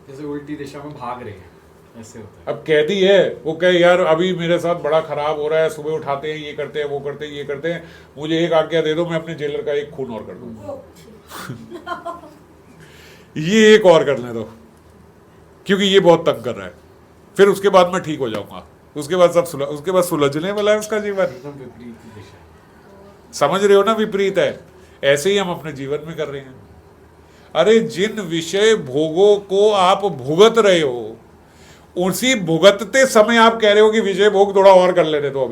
C: जैसे उल्टी दिशा में भाग रहे हैं, ऐसे होता है।
A: अब कैदी है, वो कहे यार अभी मेरे साथ बड़ा खराब हो रहा है, सुबह उठाते हैं, ये करते हैं, वो करते हैं, ये करते हैं, मुझे एक आज्ञा दे दो, मैं अपने जेलर का एक खून और कर दूंगा। ये एक और करने दो क्योंकि ये बहुत तंग कर रहा है, फिर उसके बाद मैं ठीक हो जाऊंगा, उसके बाद सब उसके बाद सुलझने वाला है उसका जीवन।
C: एकदम विपरीत दिशा।
A: समझ रहे हो ना? विपरीत है। ऐसे ही हम अपने जीवन में कर रहे हैं। अरे जिन विषय भोगों को आप भुगत रहे हो, उसी भुगतते समय आप कह रहे हो कि विषय भोग थोड़ा और कर लेने दो,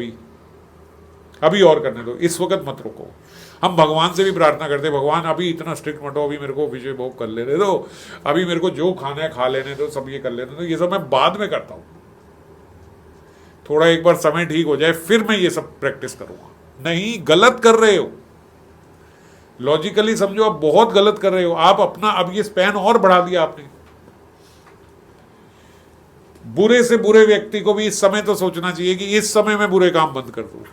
A: अभी और करने दो, इस वक्त मत रुको। हम भगवान से भी प्रार्थना करते हैं, भगवान अभी इतना स्ट्रिक्ट मत हो, अभी मेरे को विषय भोग कर लेने दो, अभी मेरे को जो खाना है खा लेने दो, सब ये कर लेने दो, ये सब मैं बाद में करता हूं, थोड़ा एक बार समय ठीक हो जाए फिर मैं ये सब प्रैक्टिस करूंगा। नहीं, गलत कर रहे हो। लॉजिकली समझो, आप बहुत गलत कर रहे हो। आप अपना अब ये स्पैन और बढ़ा दिया आपने। बुरे से बुरे व्यक्ति को भी इस समय तो सोचना चाहिए कि इस समय मैं बुरे काम बंद कर दूं।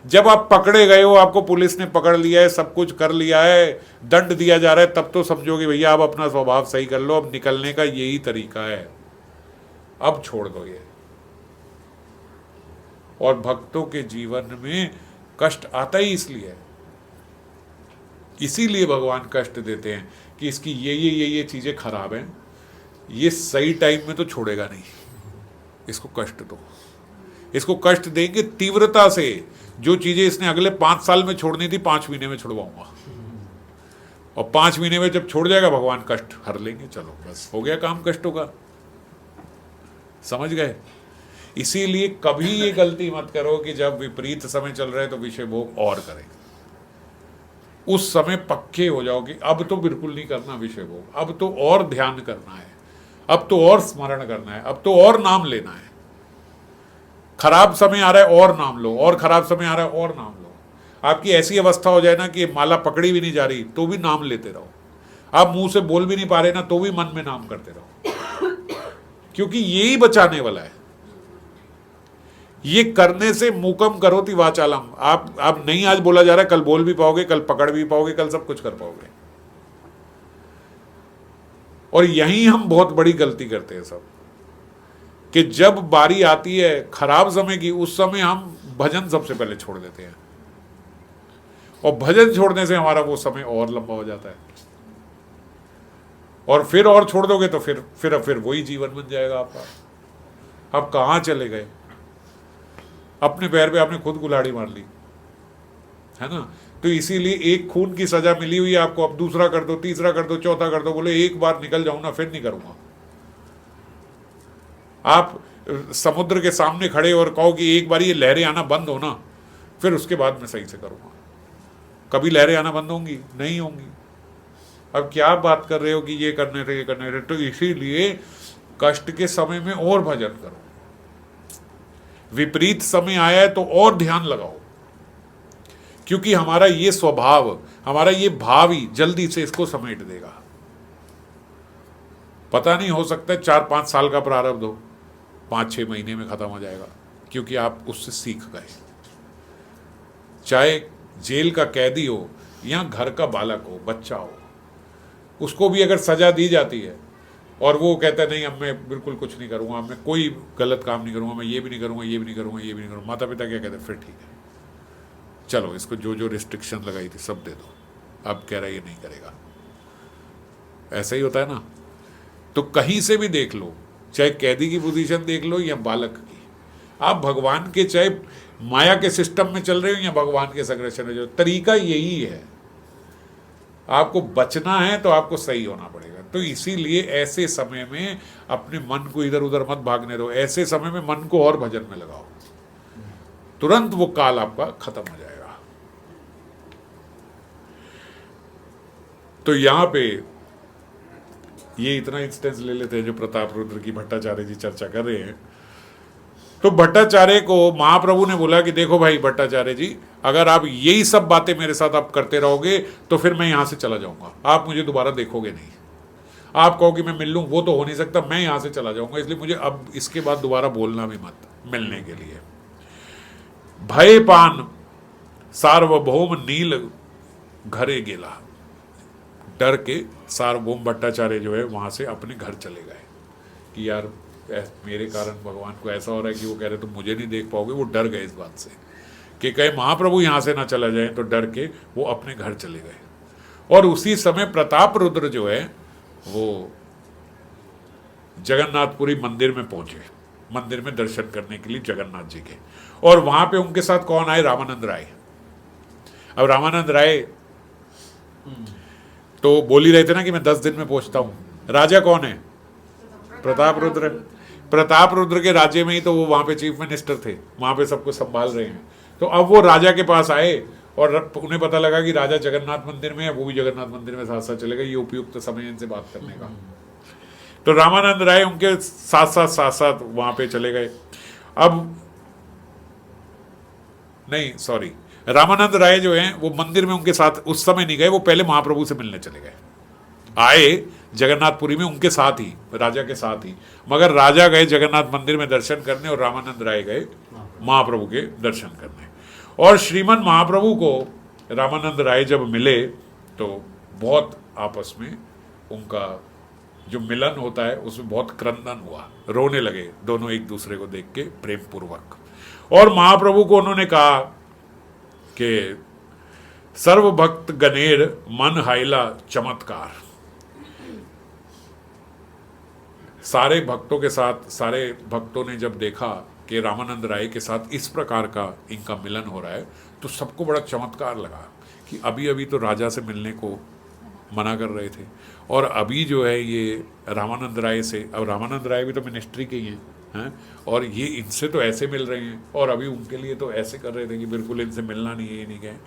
A: जब आप पकड़े गए हो, आपको पुलिस ने पकड़ लिया है, सब कुछ कर लिया है, दंड दिया जा रहा है, तब तो समझोगे भैया आप अपना स्वभाव सही कर लो, अब निकलने का यही तरीका है, अब छोड़ दो ये। और भक्तों के जीवन में कष्ट आता ही इसलिए है, इसीलिए भगवान कष्ट देते हैं कि इसकी ये चीजें खराब हैं, ये सही टाइम में तो छोड़ेगा नहीं, इसको कष्ट दो। इसको कष्ट देंगे तीव्रता से, जो चीजें इसने अगले 5 साल में छोड़नी थी 5 महीने में छुड़वाऊंगा, और 5 महीने में जब छोड़ जाएगा भगवान कष्ट हर लेंगे, चलो बस हो गया काम कष्टों का। समझ गए? इसीलिए कभी ये गलती मत करो कि जब विपरीत समय चल रहा है तो विषय भोग और करें। उस समय पक्के हो जाओ कि अब तो बिल्कुल नहीं करना विषय भोग, अब तो और ध्यान करना है, अब तो और स्मरण करना है, अब तो और नाम लेना है। खराब समय आ रहा है और नाम लो, और खराब समय आ रहा है और नाम लो। आपकी ऐसी अवस्था हो जाए ना कि माला पकड़ी भी नहीं जा रही तो भी नाम लेते रहो, आप मुंह से बोल भी नहीं पा रहे ना तो भी मन में नाम करते रहो, क्योंकि यही बचाने वाला है। ये करने से मूकम करोति वाचालम, आप नहीं आज बोला जा रहा है, कल बोल भी पाओगे, कल पकड़ भी पाओगे, कल सब कुछ कर पाओगे। और यही हम बहुत बड़ी गलती करते हैं सब, कि जब बारी आती है खराब समय की, उस समय हम भजन सबसे पहले छोड़ देते हैं, और भजन छोड़ने से हमारा वो समय और लंबा हो जाता है, और फिर और छोड़ दोगे तो फिर वही जीवन बन जाएगा आपका। आप कहाँ चले गए? अपने पैर पे आपने खुद कुल्हाड़ी मार ली है ना। तो इसीलिए एक खून की सजा मिली हुई है आपको, अब दूसरा कर दो, तीसरा कर दो, चौथा कर दो, बोले एक बार निकल जाऊं ना फिर नहीं करूंगा। आप समुद्र के सामने खड़े और कहो कि एक बार ये लहरें आना बंद हो ना, फिर उसके बाद मैं सही से करूंगा। कभी लहरें आना बंद होंगी? नहीं होंगी। अब क्या बात कर रहे हो कि ये करने थे, ये करने थे। तो इसीलिए कष्ट के समय में और भजन करो, विपरीत समय आया है तो और ध्यान लगाओ, क्योंकि हमारा ये स्वभाव, हमारा ये भाव ही जल्दी से इसको समेट देगा। पता नहीं, हो सकता है 4-5 साल का प्रारब्ध हो, 5-6 महीने में खत्म हो जाएगा, क्योंकि आप उससे सीख गए। चाहे जेल का कैदी हो या घर का बालक हो, बच्चा हो, उसको भी अगर सजा दी जाती है और वो कहता है नहीं अब मैं बिल्कुल कुछ नहीं करूंगा, मैं कोई गलत काम नहीं करूंगा, मैं ये भी नहीं करूंगा, ये भी नहीं करूंगा, ये भी नहीं करूंगा, माता पिता क्या कहते हैं, फिर ठीक है, चलो इसको जो जो रिस्ट्रिक्शन लगाई थी सब दे दो, अब कह रहा है ये नहीं करेगा। ऐसा ही होता है ना। तो कहीं से भी देख लो, चाहे कैदी की पोजीशन देख लो या बालक की, आप भगवान के, चाहे माया के सिस्टम में चल रहे हो या भगवान के संरक्षण में, जो तरीका यही है। आपको बचना है तो आपको सही होना पड़ेगा। तो इसीलिए ऐसे समय में अपने मन को इधर उधर मत भागने दो, ऐसे समय में मन को और भजन में लगाओ, तुरंत वो काल आपका खत्म हो जाएगा। तो यहां पे ये इतना इंस्टेंस ले लेते हैं जो प्रताप रुद्र की भट्टाचार्य जी चर्चा कर रहे हैं। तो भट्टाचार्य को महाप्रभु ने बोला कि देखो भाई भट्टाचार्य जी, अगर आप यही सब बातें मेरे साथ आप करते रहोगे तो फिर मैं यहां से चला जाऊंगा, आप मुझे दोबारा देखोगे नहीं। आप कहो कि मैं मिल लूं, वो तो हो नहीं सकता, मैं यहां से चला जाऊंगा, इसलिए मुझे अब इसके बाद दोबारा बोलना भी मत मिलने के लिए। भय पान सार्वभौम नील घरे गेला, डर के सार्वभौम भट्टाचार्य जो है वहां से अपने घर चले गए कि यार मेरे कारण भगवान को ऐसा हो रहा है कि वो कह रहे तुम मुझे नहीं देख पाओगे। वो डर गए इस बात से कि कहे महाप्रभु यहां से ना चला जाए, तो डर के वो अपने घर चले गए। और उसी समय प्रताप रुद्र जो है वो जगन्नाथपुरी मंदिर में पहुंचे, मंदिर में दर्शन करने के लिए जगन्नाथ जी के। और वहां पे उनके साथ कौन आए? रामानंद राय। अब रामानंद राय तो बोल ही रहे थे ना कि मैं 10 दिन में पहुंचता हूं। राजा कौन है? प्रताप रुद्र। प्रताप रुद्र के राज्य में ही तो वो वहां पे चीफ मिनिस्टर थे, वहां पे सब कुछ संभाल रहे हैं। तो अब वो राजा के पास आए और उन्हें पता लगा कि राजा जगन्नाथ मंदिर में है, वो भी जगन्नाथ मंदिर में साथ साथ चले गए। ये उपयुक्त समय इनसे बात करने का। तो रामानंद राय उनके साथ साथ वहां पे चले गए। अब नहीं सॉरी, रामानंद राय जो हैं वो मंदिर में उनके साथ उस समय नहीं गए, वो पहले महाप्रभु से मिलने चले गए। आए जगन्नाथपुरी में उनके साथ ही, राजा के साथ ही, मगर राजा गए जगन्नाथ मंदिर में दर्शन करने और रामानंद राय गए महाप्रभु के दर्शन करने। और श्रीमन महाप्रभु को रामानंद राय जब मिले तो बहुत आपस में उनका जो मिलन होता है उसमें बहुत क्रंदन हुआ, रोने लगे दोनों एक दूसरे को देख के प्रेम पूर्वक। और महाप्रभु को उन्होंने कहा कि सर्वभक्त गणेर मन हाइला चमत्कार। सारे भक्तों के साथ, सारे भक्तों ने जब देखा कि रामानंद राय के साथ इस प्रकार का इनका मिलन हो रहा है तो सबको बड़ा चमत्कार लगा कि अभी अभी तो राजा से मिलने को मना कर रहे थे और अभी जो है ये रामानंद राय से, अब रामानंद राय भी तो मिनिस्ट्री के ही हैं, और ये इनसे तो ऐसे मिल रहे हैं और अभी उनके लिए तो ऐसे कर रहे थे कि बिल्कुल इनसे मिलना नहीं है, ये नहीं कहें।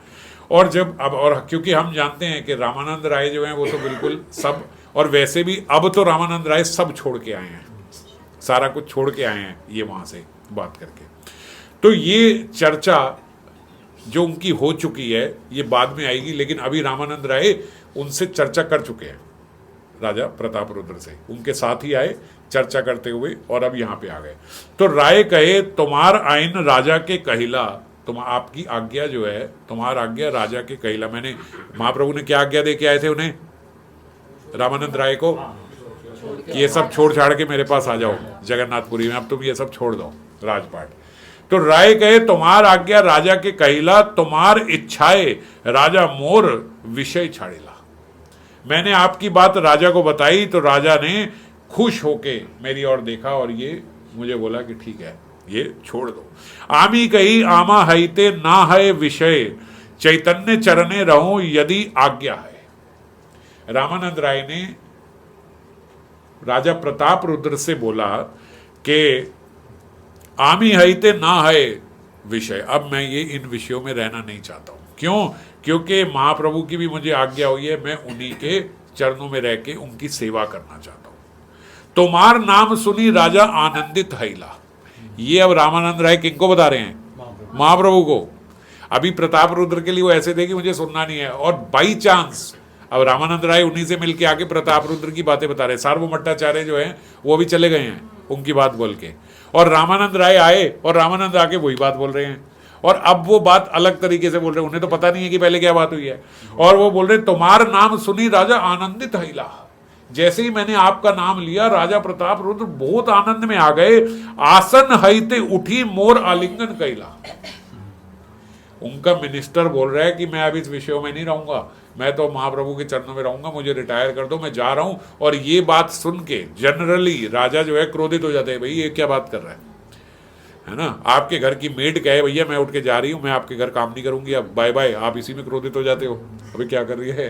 A: और जब अब, और क्योंकि हम जानते हैं कि रामानंद राय जो हैं वो तो बिल्कुल सब, और वैसे भी अब तो रामानंद राय सब छोड़ के आए हैं, सारा कुछ छोड़ के आए हैं ये वहाँ से बात करके। तो ये चर्चा जो उनकी हो चुकी है ये बाद में आएगी, लेकिन अभी रामानंद राय उनसे चर्चा कर चुके हैं, राजा प्रताप रुद्र से उनके साथ ही आए चर्चा करते हुए और अब यहाँ पे आ गए। तो राय कहे तुम्हार आइन राजा के कहिला, तुम आपकी आज्ञा जो है, तुम्हार आज्ञा राजा के कहिला। मैंने महाप्रभु ने क्या आज्ञा दे के आए थे उन्हें, रामानंद राय को, कि ये सब छोड़ छाड़ के मेरे पास आ जाओ जगन्नाथपुरी में, अब तुम ये सब छोड़ दो राजपाट। तो राय कहे तुम्हार आज्ञा राजा के कहिला, तुम्हार इच्छाए राजा मोर विषय छाड़िला। मैंने आपकी बात राजा को बताई तो राजा ने खुश होके मेरी ओर देखा और ये मुझे बोला कि ठीक है ये छोड़ दो। आमी कही आमा हईते ना है विषय, चैतन्य चरणे रहो यदि आज्ञा है। रामानंद राय ने राजा प्रताप रुद्र से बोला कि आमी हईते ना है विषय, अब मैं ये इन विषयों में रहना नहीं चाहता हूं। क्यों? क्योंकि महाप्रभु की भी मुझे आज्ञा हुई है, मैं उन्हीं के चरणों में रह के उनकी सेवा करना चाहता हूं। तुम्हार नाम सुनी राजा आनंदित हईला। ये अब रामानंद राय किनको बता रहे हैं? महाप्रभु को। अभी प्रताप रुद्र के लिए वो ऐसे थे कि मुझे सुनना नहीं है, और बाई चांस अब रामानंद राय उन्हीं से मिलके आके प्रताप रुद्र की बातें बता रहे। सार्वभौमट्टाचार्य जो है वो भी चले गए हैं उनकी बात बोल के, और रामानंद राय आए और रामानंद आके वही बात बोल रहे हैं, और अब वो बात अलग तरीके से बोल रहे हैं, उन्हें तो पता नहीं है कि पहले क्या बात हुई है। और वो बोल रहे तुम्हार नाम सुनी राजा आनंदित हईला। जैसे ही मैंने आपका नाम लिया राजा प्रताप रुद्र बहुत आनंद में आ गए। आसन हईते उठी मोर आलिंगन कैला। उनका मिनिस्टर बोल रहा है कि मैं अब इस विषयों में नहीं रहूंगा, मैं तो महाप्रभु के चरणों में रहूंगा, मुझे रिटायर कर दो, मैं जा रहा हूं। और ये बात सुन के जनरली राजा जो है क्रोधित हो जाते हैं, भाई ये क्या बात कर रहा है ना। आपके घर की मेड कहे भैया मैं उठ के जा रही हूं, मैं आपके घर काम नहीं करूंगी, अब बाय बाय, आप इसी में क्रोधित हो जाते हो। अभी क्या कर रही है,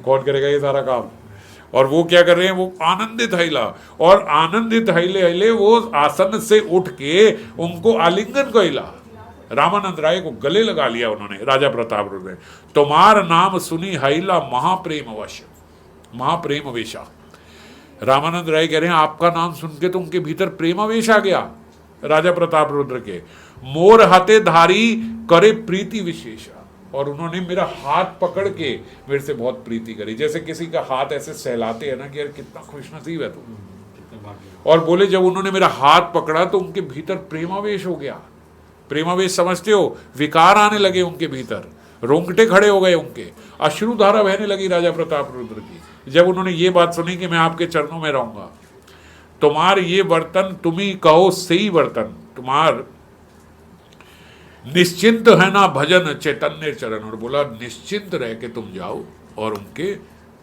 A: कौन करेगा ये सारा काम। और वो क्या कर रहे हैं, वो आनंदित हईला, और आनंदित हईले हईले वो आसन से उठ के उनको आलिंगन कइला। रामानंद राय को गले लगा लिया उन्होंने राजा प्रताप रुद्र ने। तुम्हार नाम सुनी हईला महाप्रेम अवश्य, महाप्रेम वेशा। रामानंद राय कह रहे हैं आपका नाम सुन के तो उनके भीतर प्रेमावेश आ गया राजा प्रताप रुद्र के। मोर हाथे धारी करे प्रीति विशेषा, और उन्होंने मेरा हाथ पकड़ के मेरे से बहुत प्रीति करी, जैसे किसी का हाथ ऐसे सहलाते हैं ना कि यार कितना खुशनसीब है तू। और बोले जब उन्होंने मेरा हाथ पकड़ा तो उनके भीतर प्रेमावेश हो गया। प्रेमावेश समझते हो, विकार आने लगे उनके भीतर, रोंगटे खड़े हो गए उनके, अश्रुधारा बहने लगी राजा प्रताप रुद्र की जब उन्होंने ये बात सुनी कि मैं आपके चरणों में रहूंगा। तुम्हार ये बर्तन तुम्ही कहो सही बर्तन, तुम्हार निश्चिंत है ना भजन चैतन्य चरण। और बोला निश्चिंत रह के तुम जाओ और उनके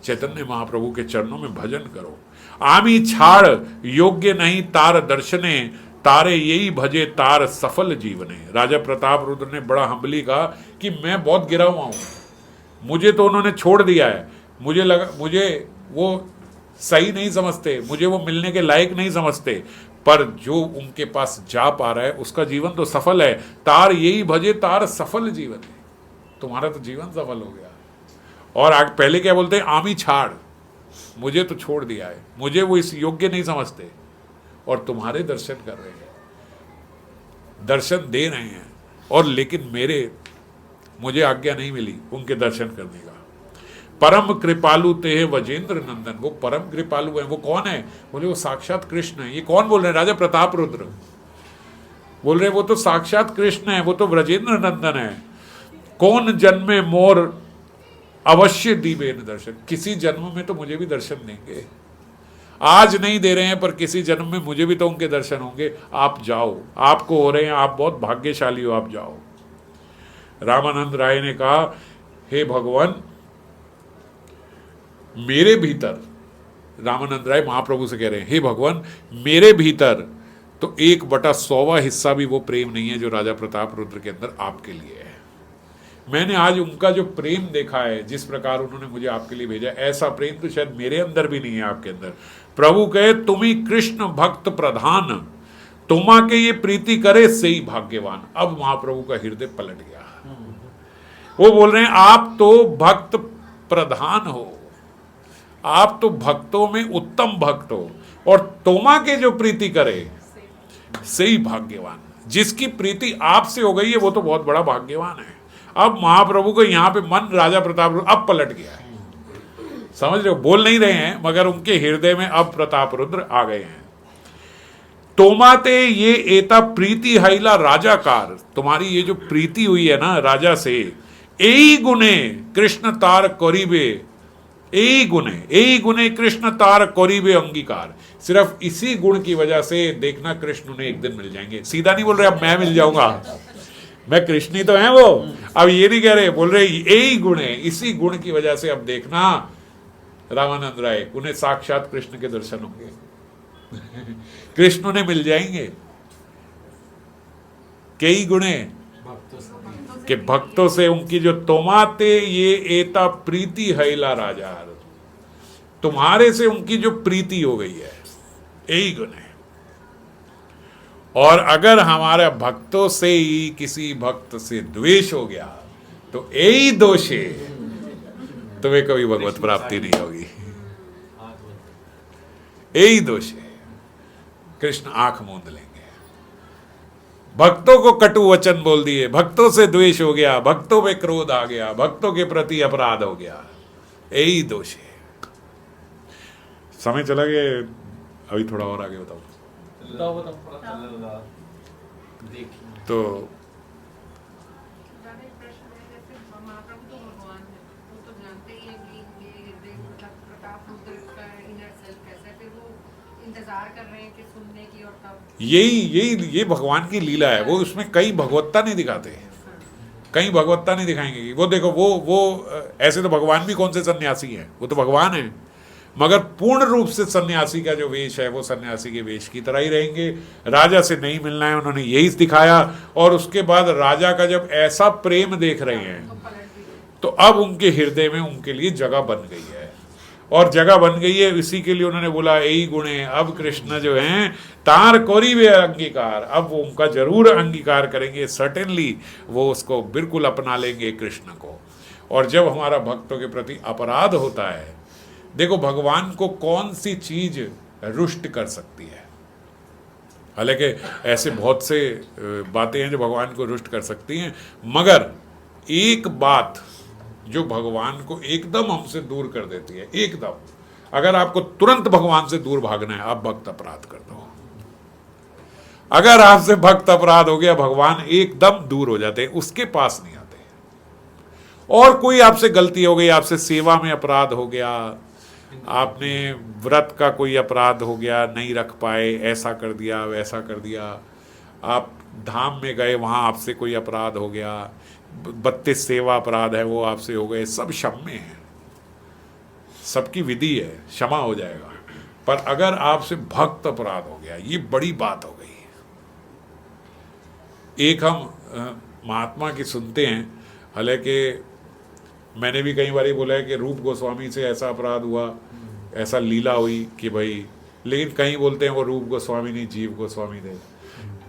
A: चैतन्य महाप्रभु के चरणों में भजन करो। आमी छाड़ योग्य नहीं तार दर्शने, तारे यही भजे तार सफल जीवने। राजा प्रताप रुद्र ने बड़ा हम्बली कहा कि मैं बहुत गिरा हुआ हूं, मुझे तो उन्होंने छोड़ दिया है, मुझे लगा मुझे वो सही नहीं समझते, मुझे वो मिलने के लायक नहीं समझते, पर जो उनके पास जा पा रहा है उसका जीवन तो सफल है। तार यही भजे तार सफल जीवन है, तुम्हारा तो जीवन सफल हो गया। और आगे पहले क्या बोलते हैं, आमी छाड़, मुझे तो छोड़ दिया है, मुझे वो इस योग्य नहीं समझते, और तुम्हारे दर्शन कर रहे हैं, दर्शन दे रहे हैं, और लेकिन मुझे आज्ञा नहीं मिली उनके दर्शन करने का। परम कृपालु ते वजेंद्र नंदन, वो परम कृपालु है। वो कौन है? बोले वो साक्षात कृष्ण है। ये कौन बोल रहे हैं? राजा प्रताप रुद्र। बोल रहे वो तो साक्षात कृष्ण है, वो तो ब्रजेंद्र नंदन है। कौन जन्मे मोर अवश्य दीबेन दर्शन, किसी जन्म में तो मुझे भी दर्शन देंगे। आज नहीं दे रहे हैं पर किसी जन्म में मुझे भी तो उनके दर्शन होंगे। आप जाओ, आपको हो रहे हैं, आप बहुत भाग्यशाली हो, आप जाओ। रामानंद राय ने कहा, हे भगवान मेरे भीतर, रामानंद राय महाप्रभु से कह रहे हैं, हे भगवान मेरे भीतर तो 1/100वां हिस्सा भी वो प्रेम नहीं है जो राजा प्रताप रुद्र के अंदर आपके लिए है। मैंने आज उनका जो प्रेम देखा है, जिस प्रकार उन्होंने मुझे आपके लिए भेजा, ऐसा प्रेम तो शायद मेरे अंदर भी नहीं है, आपके अंदर। प्रभु कहे तुम ही कृष्ण भक्त प्रधान, तुमा के ये प्रीति करे से ही भाग्यवान। अब महाप्रभु का हृदय पलट गया। वो बोल रहे हैं आप तो भक्त प्रधान हो, आप तो भक्तों में उत्तम भक्त हो, और तोमा के जो प्रीति करे से ही भाग्यवान। जिसकी प्रीति आपसे हो गई है वो तो बहुत बड़ा भाग्यवान है। अब महाप्रभु को यहां पे मन राजा प्रताप अब पलट गया है, समझ रहे हो? बोल नहीं रहे हैं मगर उनके हृदय में अब प्रताप रुद्र आ गए हैं। तोमाते ये एता प्रीति हैला राजाकार, तुम्हारी ये जो प्रीति हुई है ना राजा से, एई गुणे कृष्ण तार करीबे, एई गुणे कृष्ण तार करीबे अंगीकार। सिर्फ इसी गुण की वजह से देखना कृष्ण उन्हें एक दिन मिल जाएंगे। सीधा नहीं बोल रहे अब मैं मिल जाऊंगा, मैं कृष्ण ही तो है वो। अब ये नहीं कह रहे, बोल रहे यही गुण है, इसी गुण की वजह से अब देखना रामानंद राय उन्हें साक्षात कृष्ण के दर्शन होंगे। कृष्ण उन्हें मिल जाएंगे। कई गुणे के भक्तों से उनकी जो तोमाते ये एता प्रीति हैला राजार, तुम्हारे से उनकी जो प्रीति हो गई है, यही गुण है। और अगर हमारे भक्तों से ही किसी भक्त से द्वेष हो गया तो यही दोष है, तुम्हें कभी भगवत प्राप्ति नहीं होगी। यही दोष है। कृष्ण आंख मूंद लेंगे। भक्तों को कटु वचन बोल दिए, भक्तों से द्वेष हो गया, भक्तों पे क्रोध आ गया, भक्तों के प्रति अपराध हो गया, यही दोष है। समय चला गया, अभी थोड़ा और आगे बताओ। तो ये भगवान की लीला है। वो उसमें कई भगवत्ता नहीं दिखाते, कई भगवत्ता नहीं दिखाएंगे। वो देखो वो ऐसे तो भगवान भी कौन से सन्यासी हैं, वो तो भगवान है, मगर पूर्ण रूप से सन्यासी का जो वेश है वो सन्यासी के वेश की तरह ही रहेंगे। राजा से नहीं मिलना है, उन्होंने यही दिखाया। और उसके बाद राजा का जब ऐसा प्रेम देख रहे हैं तो अब उनके हृदय में उनके लिए जगह बन गई है, और जगह बन गई है। इसी के लिए उन्होंने बोला यही गुण है। अब कृष्ण जो हैं तार कोरी वे अंगीकार, अब वो उनका जरूर अंगीकार करेंगे, सर्टेनली वो उसको बिल्कुल अपना लेंगे कृष्ण को। और जब हमारा भक्तों के प्रति अपराध होता है, देखो भगवान को कौन सी चीज रुष्ट कर सकती है। हालांकि ऐसे बहुत से बातें हैं जो भगवान को रुष्ट कर सकती हैं, मगर एक बात जो भगवान को एकदम हमसे दूर कर देती है, एकदम, अगर आपको तुरंत भगवान से दूर भागना है, आप भक्त अपराध कर दो। अगर आपसे भक्त अपराध हो गया, भगवान एकदम दूर हो जाते हैं, उसके पास नहीं आते। और कोई आपसे गलती हो गई, आपसे सेवा में अपराध हो गया, आपने व्रत का कोई अपराध हो गया, नहीं रख पाए, ऐसा कर दिया वैसा कर दिया, आप धाम में गए वहाँ आपसे कोई अपराध हो गया, 32 सेवा अपराध है वो आपसे हो गए, सब क्षम्य है, सबकी विधि है, क्षमा हो जाएगा। पर अगर आपसे भक्त अपराध हो गया, ये बड़ी बात हो गई। एक हम महात्मा की सुनते हैं, हालांकि मैंने भी कई बार बोला है कि रूप गोस्वामी से ऐसा अपराध हुआ, ऐसा लीला हुई कि भाई, लेकिन कहीं बोलते हैं वो रूप गोस्वामी नहीं जीव गोस्वामी थे,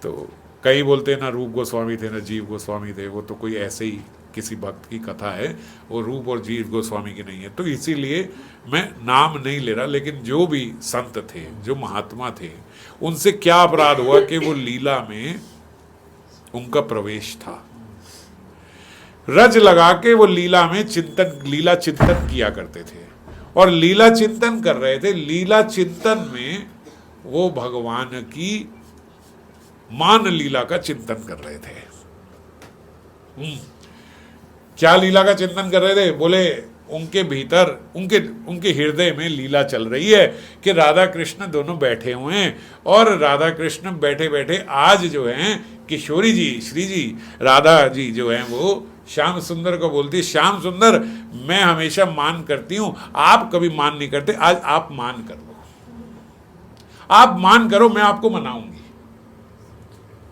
A: तो कई बोलते हैं ना रूप गोस्वामी थे ना जीव गोस्वामी थे, वो तो कोई ऐसे ही किसी भक्त की कथा है, वो रूप और जीव गोस्वामी की नहीं है। तो इसीलिए मैं नाम नहीं ले रहा, लेकिन जो भी संत थे, जो महात्मा थे, उनसे क्या अपराध हुआ कि वो लीला में उनका प्रवेश था। रज लगा के वो लीला में लीला चिंतन किया करते थे, और लीला चिंतन कर रहे थे। लीला चिंतन में वो भगवान की मान लीला का चिंतन कर रहे थे। क्या लीला का चिंतन कर रहे थे? बोले उनके भीतर, उनके हृदय में लीला चल रही है कि राधा कृष्ण दोनों बैठे हुए हैं, और राधा कृष्ण बैठे बैठे आज जो हैं किशोरी जी, श्री जी, राधा जी जो हैं वो श्याम सुंदर को बोलती है, श्याम सुंदर मैं हमेशा मान करती हूं, आप कभी मान नहीं करते, आज आप मान कर लो, आप मान करो, मैं आपको मनाऊंगी।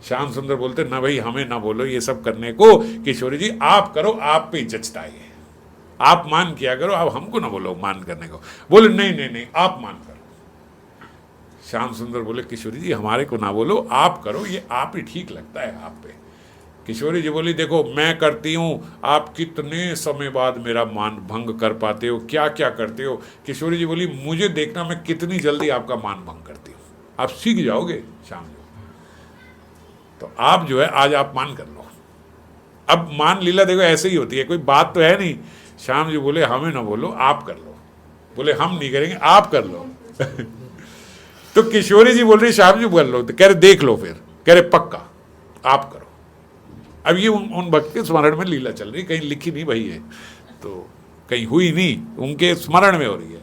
A: श्याम सुंदर बोलते ना भाई, हमें ना बोलो ये सब करने को, किशोरी जी आप करो, आप पे जचता है, आप मान किया करो, आप हमको ना बोलो मान करने को। बोले नहीं नहीं नहीं, आप मान करो। श्याम सुंदर बोले किशोरी जी हमारे को ना बोलो, आप करो, ये आप ही ठीक लगता है आप पे। किशोरी जी बोली देखो मैं करती हूँ, आप कितने समय बाद मेरा मान भंग कर पाते हो, क्या क्या करते हो। किशोरी जी बोली मुझे देखना मैं कितनी जल्दी आपका मान भंग करती हूँ, आप सीख जाओगे श्याम जी। तो आप जो है आज आप मान कर लो। अब मान लीला देखो ऐसे ही होती है, कोई बात तो है नहीं। श्याम जी बोले हमें ना बोलो, आप कर लो। बोले हम नहीं करेंगे, आप कर लो। तो किशोरी जी बोल रही श्याम जी कर लो, तो कह रहे देख लो, फिर कह रहे पक्का आप करो। अब ये उन भक्त के स्मरण में लीला चल रही, कहीं लिखी नहीं भाई है, तो कहीं हुई नहीं, उनके स्मरण में हो रही है।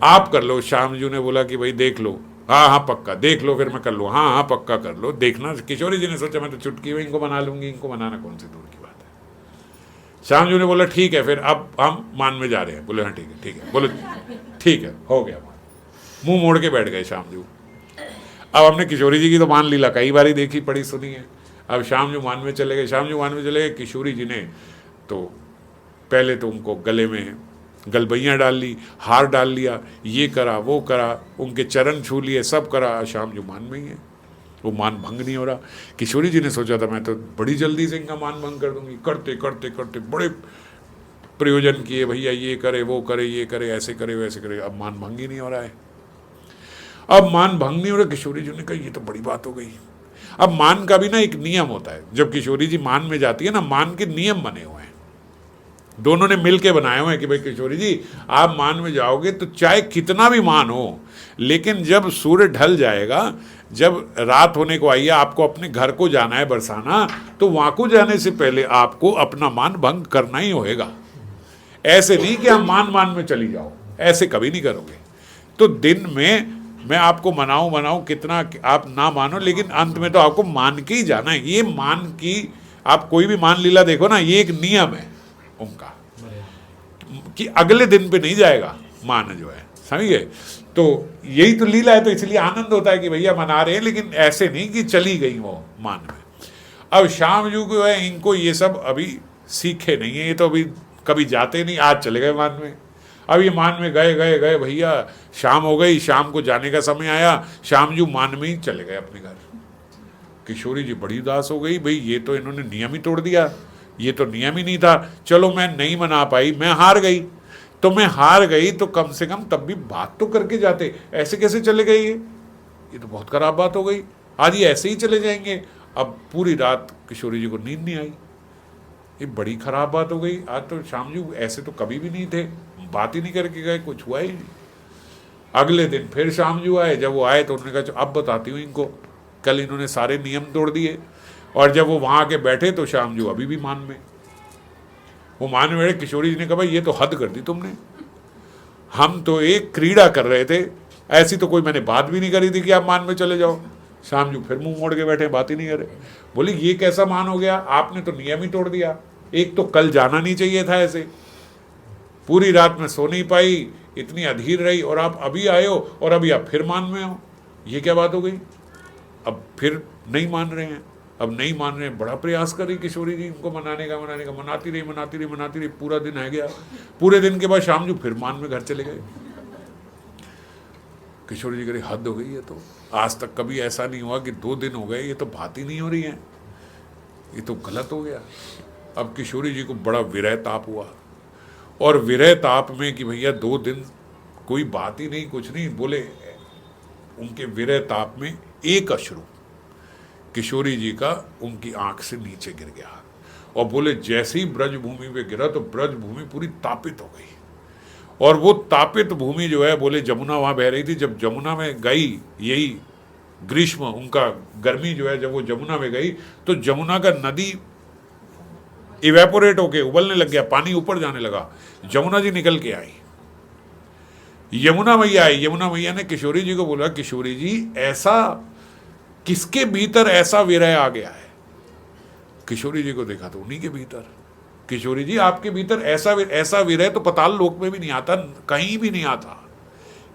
A: आप कर लो। श्याम जी ने बोला कि भाई देख लो, हाँ हाँ पक्का, देख लो फिर मैं कर लूँ, हाँ हाँ पक्का कर लो, देखना। किशोरी जी ने सोचा मैं तो चुटकी में इनको बना लूंगी, इनको बनाना कौन सी दूर की बात है। श्याम जी ने बोला ठीक है, फिर अब हम मान में जा रहे हैं। बोले हाँ ठीक है, ठीक है। बोले ठीक है, हो गया। मुंह मोड़ के बैठ गए श्याम जी। अब हमने किशोरी जी की तो मान लीला कई बार ही देखी पढ़ी सुनी है। अब श्याम जी मान में चले गए, श्याम जी मान में चले गए। किशोरी जी ने तो पहले तो उनको गले में गलबैयाँ डाल ली, हार डाल लिया, ये करा वो करा, उनके चरण छू लिए, सब करा। श्याम जी मान में ही है, वो मान भंग नहीं हो रहा। किशोरी जी ने सोचा था मैं तो बड़ी जल्दी से इनका मान भंग कर दूंगी। करते करते करते बड़े प्रयोजन किए, भैया ये करे वो करे, ये करे, ऐसे करे वैसे करे, अब मान भंग ही नहीं हो रहा है। अब मान भंग नहीं हो रहा। किशोरी जी ने कहा ये तो बड़ी बात हो गई। अब मान का भी ना एक नियम होता है, जब किशोरी जी मान में जाती है ना, मान के नियम बने हुए हैं, दोनों ने मिलके बनाए हुए हैं कि भाई किशोरी जी आप मान में जाओगे तो चाहे कितना भी मान हो, लेकिन जब सूर्य ढल जाएगा, जब रात होने को आई है, आपको अपने घर को जाना है बरसाना, तो वहां को जाने से पहले आपको अपना मान भंग करना ही होएगा। ऐसे नहीं कि हम मान में चली जाओ, ऐसे कभी नहीं करोगे। तो दिन में मैं आपको मनाऊं कितना आप ना मानो, लेकिन अंत में तो आपको मान के ही जाना है। ये मान की, आप कोई भी मान लीला देखो ना, ये एक नियम है उनका कि अगले दिन पे नहीं जाएगा मान जो है, समझिए। तो यही तो लीला है, तो इसलिए आनंद होता है कि भैया मना रहे हैं, लेकिन ऐसे नहीं कि चली गई वो मान में। अब श्याम जी को है, इनको ये सब अभी सीखे नहीं है, ये तो अभी कभी जाते नहीं, आज चले गए मान में। अब ये मान में गए गए गए भैया, शाम हो गई, शाम को जाने का समय आया, श्याम जी मान में ही चले गए अपने घर। किशोरी जी बड़ी उदास हो गई, भाई ये तो इन्होंने नियम ही तोड़ दिया, ये तो नियम ही नहीं था। चलो मैं नहीं मना पाई, मैं हार गई, तो मैं हार गई तो कम से कम तब भी बात तो करके जाते, ऐसे कैसे चले गए ये तो बहुत खराब बात हो गई, आज ये ऐसे ही चले जाएंगे। अब पूरी रात किशोरी जी को नींद नहीं आई, ये बड़ी खराब बात हो गई। आज तो श्याम जी ऐसे तो कभी भी नहीं थे, बात ही नहीं करके गए, कुछ हुआ ही नहीं। अगले दिन फिर श्याम जी आए, जब वो आए तो उन्होंने कहा अब बताती हूँ इनको, कल इन्होंने सारे नियम तोड़ दिए। और जब वो वहाँ आके बैठे तो श्याम जी अभी भी मान में, वो मान में बैठे। किशोरी जी ने कहा भाई ये तो हद कर दी तुमने, हम तो एक क्रीड़ा कर रहे थे, ऐसी तो कोई मैंने बात भी नहीं करी थी कि आप मान में चले जाओ। श्याम जी फिर मुंह मोड़ के बैठे, बात ही नहीं करे। बोले ये कैसा मान हो गया, आपने तो नियम ही तोड़ दिया। एक तो कल जाना नहीं चाहिए था, ऐसे पूरी रात में सो नहीं पाई, इतनी अधीर रही, और आप अभी आए हो और अभी आप फिर मान में हो, ये क्या बात हो गई। अब फिर नहीं मान रहे हैं, अब नहीं मान रहे हैं। बड़ा प्रयास कर रही किशोरी जी इनको मनाने का, मनाती रही, पूरा दिन है गया। पूरे दिन के बाद शाम जी फिर मान में घर चले गए। किशोरी जी कह रही हद हो गई है, तो आज तक कभी ऐसा नहीं हुआ कि 2 दिन हो गए, ये तो बात ही नहीं हो रही है, ये तो गलत हो गया। अब किशोरी जी को बड़ा विरह ताप हुआ, और विरह ताप में कि भैया 2 दिन कोई बात ही नहीं, कुछ नहीं। बोले उनके विरह ताप में एक अश्रु किशोरी जी का उनकी आंख से नीचे गिर गया, और बोले जैसे ही ब्रजभूमि पे गिरा तो ब्रजभूमि पूरी तापित हो गई। और वो तापित भूमि जो है, बोले जमुना वहाँ बह रही थी, जब जमुना में गई यही ग्रीष्म, उनका गर्मी जो है, जब वो जमुना में गई तो जमुना का नदी इवेपोरेट होके उबलने लग गया, पानी ऊपर जाने लगा, जमुना जी निकल के आई, यमुना मैया आई। यमुना मैया ने किशोरी जी को बोला, किशोरी जी ऐसा किसके भीतर ऐसा विरह आ गया है? किशोरी जी को देखा तो उन्हीं के भीतर। किशोरी जी आपके भीतर ऐसा विरह तो पताल लोक में भी नहीं आता, कहीं भी नहीं आता।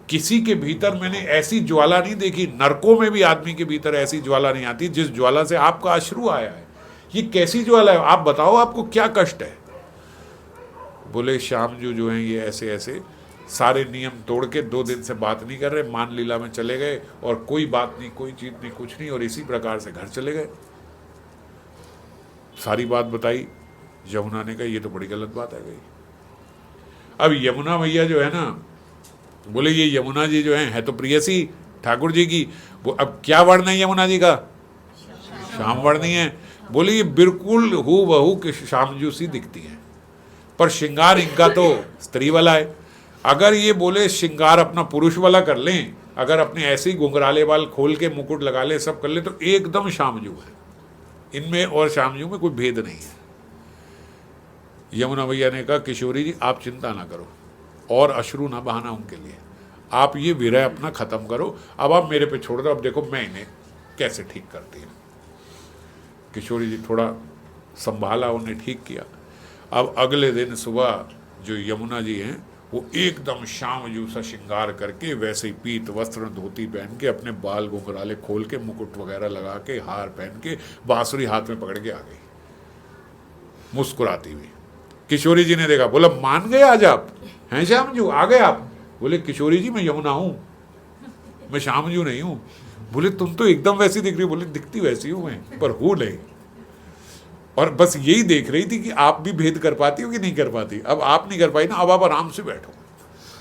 A: किसी के भीतर मैंने ऐसी ज्वाला नहीं देखी, नरकों में भी आदमी के भीतर ऐसी ज्वाला नहीं आती जिस ज्वाला से आपका अश्रु आया है। ये कैसी ज्वाला है? आप बताओ, आपको क्या कष्ट है? बोले श्याम जी जो हैं ये ऐसे ऐसे सारे नियम तोड़ के 2 दिन से बात नहीं कर रहे, मान लीला में चले गए और कोई बात नहीं, कोई चीज नहीं, कुछ नहीं, और इसी प्रकार से घर चले गए। सारी बात बताई। यमुना ने कहा ये तो बड़ी गलत बात है गई। अब यमुना मैया जो है ना, बोले ये यमुना जी जो है तो प्रियसी ठाकुर जी की। वो अब क्या वर्ण है यमुना जी का? श्याम वर्ण ही है। बोले ये बिल्कुल हूबहू श्याम जी सी दिखती है, पर श्रृंगार इनका तो स्त्री वाला है। अगर ये बोले श्रृंगार अपना पुरुष वाला कर लें, अगर अपने ऐसे ही घुंघराले बाल खोल के मुकुट लगा ले, सब कर ले, तो एकदम श्यामजू है। इनमें और श्यामजू में कोई भेद नहीं है। यमुना भैया ने कहा किशोरी जी आप चिंता ना करो और अश्रु ना बहाना उनके लिए, आप ये विरह अपना खत्म करो, अब आप मेरे पे छोड़ दो, अब देखो मैं इन्हें कैसे ठीक करती हूँ। किशोरी जी थोड़ा संभाला, उन्हें ठीक किया। अब अगले दिन सुबह जो यमुना जी हैं वो एकदम शाम जूसा श्रृंगार करके, वैसे ही पीत वस्त्र धोती पहन के, अपने बाल घुंघराले खोल के, मुकुट वगैरह लगा के, हार पहन के, बांसुरी हाथ में पकड़ के आ गई मुस्कुराती हुई। किशोरी जी ने देखा, बोला मान गए आज आप हैं श्यामजू, आ गए आप? बोले किशोरी जी मैं यमुना हूं, मैं श्यामजू नहीं हूं। बोले तुम तो एकदम वैसी दिख रही हो। बोले दिखती वैसी हूं मैं, पर हूं नहीं। और बस यही देख रही थी कि आप भी भेद कर पाती हो कि नहीं कर पाती। अब आप नहीं कर पाई ना, अब आप आराम से बैठो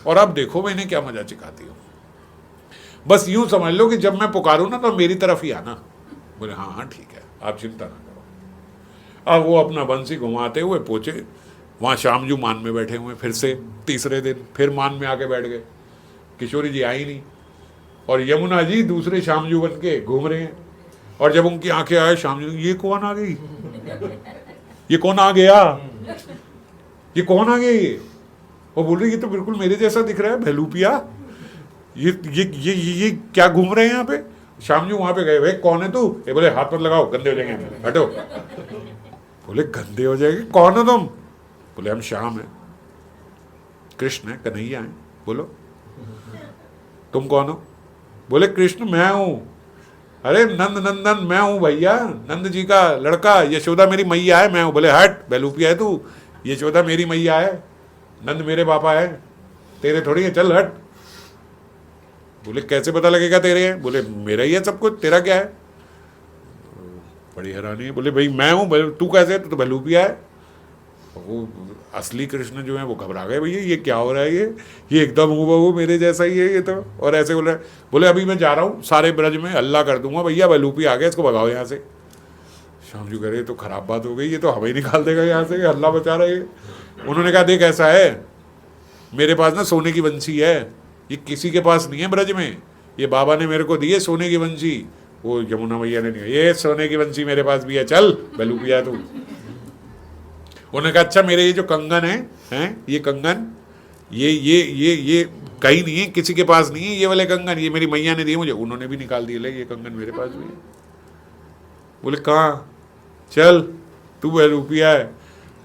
A: और अब देखो मैं इन्हें क्या मजा सिखाती हूँ। बस यूं समझ लो कि जब मैं पुकारूं ना तो मेरी तरफ ही आना। बोले हाँ हाँ ठीक है, आप चिंता ना करो। अब वो अपना बंसी घुमाते हुए पहुंचे, वहाँ श्यामजू मान में बैठे हुए। फिर से तीसरे दिन फिर मान में आके बैठ गए। किशोरी जी आई नहीं और यमुना जी दूसरे श्यामजू बन के घूम रहे हैं। और जब उनकी आंखें आए, श्यामजू ये कौन आ गई, ये कौन आ गया, ये कौन आ गया? ये वो बोल रही ये तो बिल्कुल मेरे जैसा दिख रहा है, भैलूपिया। ये क्या घूम रहे हैं यहाँ पे? श्यामजू वहां पे गए, भाई कौन है तू? ये बोले हाथ मत लगाओ, गंदे हो जाएंगे, हटो। बोले गंदे हो जाएंगे? कौन हो तुम? बोले हम श्याम हैं, कृष्ण है, कन्हैया है। बोलो तुम कौन हो? बोले कृष्ण मैं हूं। अरे नंद नंदन मैं हूं भैया, नंद जी का लड़का, यशोदा मेरी मैया है, मैं हूं। बोले हट, बेलूपिया है तू, यशोदा मेरी मैया है, नंद मेरे पापा है, तेरे थोड़ी है, चल हट। बोले कैसे पता लगेगा तेरे हैं? बोले मेरा ही है सब कुछ, तेरा क्या है? बड़ी हैरानी है। बोले भाई मैं हूं, तू कैसे? तू तो बेलूपिया है। वो असली कृष्ण जो है वो घबरा गए, भैया ये क्या हो रहा है, ये एकदम हूबहू मेरे जैसा ही है ये तो। और ऐसे बोल रहे, बोले अभी मैं जा रहा हूँ, सारे ब्रज में हल्ला कर दूंगा, भैया बलूपी आ गया, इसको भगाओ यहाँ से। श्याम जी कह रहे तो खराब बात हो गई, ये तो हमें निकाल देगा यहाँ से, हल्ला बचा रहे। उन्होंने कहा देख ऐसा है, मेरे पास ना सोने की बंसी है, ये किसी के पास नहीं है ब्रज में, ये बाबा ने मेरे को दी है सोने की बंसी। वो यमुना मैया ने नहीं, ये सोने की बंसी मेरे पास भी है, चल बलूपिया तू। उन्होंने कहा अच्छा मेरे ये जो कंगन हैं ये कंगन ये कहीं नहीं है, किसी के पास नहीं है ये वाले कंगन, ये मेरी मैया ने दिए मुझे। उन्होंने भी निकाल दिए, ले ये कंगन मेरे पास भी है। बोले कहाँ? चल तू बलूपिया है।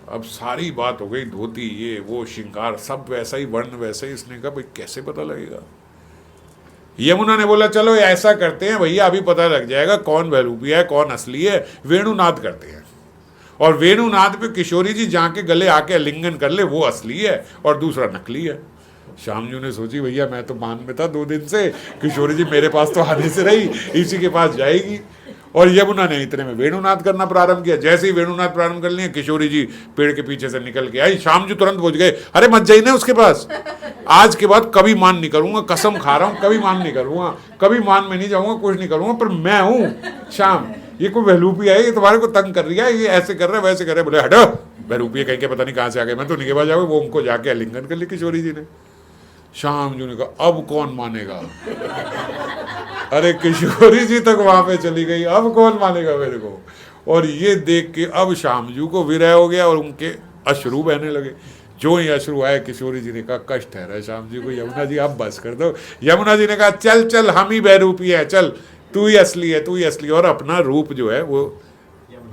A: अब सारी बात हो गई, धोती ये वो श्रृंगार सब वैसा ही, वर्ण वैसा ही। इसने कहा भाई कैसे पता लगेगा? यमुना ने बोला चलो ऐसा करते हैं भैया, अभी पता लग जाएगा कौन बलूपिया है कौन असली है। वेणुनाद करते हैं और वेणुनाद पे किशोरी जी जाके गले आके आलिंगन कर ले, वो असली है और दूसरा नकली है। श्यामजू ने सोची भैया मैं तो मान में था 2 दिन से, किशोरी जी मेरे पास तो आने से रही, इसी के पास जाएगी। और यमुना ने इतने में वेणुनाद करना प्रारंभ किया। जैसे ही वेणुनाद प्रारंभ कर लिया, किशोरी जी पेड़ के पीछे से निकल के आई। श्यामजू तुरंत पहुंच गए, अरे मत जाइए उसके पास, आज के बाद कभी मान नहीं करूंगा, कसम खा रहा हूं कभी मान नहीं करूंगा, कभी मान में नहीं जाऊंगा, कुछ नहीं करूंगा, पर मैं हूं श्याम, ये कोई बहलूपिया है, ये तुम्हारे को तंग कर रही है, ये ऐसे कर रहा है वैसे कर रहा है। बोले हटो, बहलूपिया कहीं के पता नहीं कहां से आ गए, मैं तो निके बाज आ गए। वो उनको जाके आलिंगन कर ली किशोरी जी ने। श्यामजू ने कहा अब कौन मानेगा, अरे किशोरी जी तक वहां पे चली गई, अब कौन मानेगा मेरे को। और ये देख के अब श्यामजू को विरह हो गया और उनके अश्रु बहने लगे। जो ही अश्रु आए किशोरी जी ने कहा कष्ट है रहा श्याम जी को। यमुना जी आप बस कर दो। यमुना जी ने कहा चल चल हम ही बहरूपी है, चल तू ही असली है, तू ही असली। और अपना रूप जो है वो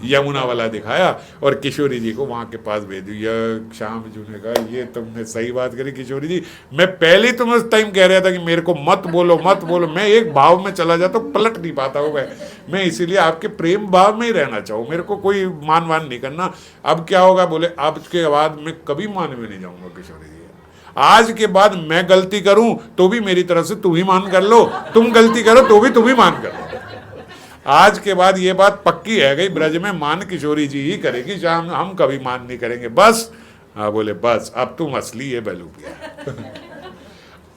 A: यमुना वाला दिखाया और किशोरी जी को वहां के पास भेज दिया। श्याम जी ने कहा ये तुमने सही बात करी किशोरी जी, मैं पहले तुम उस टाइम कह रहा था कि मेरे को मत बोलो मत बोलो, मैं एक भाव में चला जाता हूँ, पलट नहीं पाता हूँ मैं इसीलिए आपके प्रेम भाव में ही रहना चाहूँ, मेरे को कोई मान वान नहीं करना। अब क्या होगा, बोले अब के बाद मैं कभी मान में नहीं जाऊंगा किशोरी जी, आज के बाद मैं गलती करूं तो भी मेरी तरफ से तुम ही मान कर लो, तुम गलती करो तो भी तुम ही मान कर लो। आज के बाद ये बात पक्की है गई, ब्रज में मान किशोरी जी ही करेगी, शाम हम कभी मान नहीं करेंगे बस। हाँ बोले बस अब तुम असली है बलूपिया।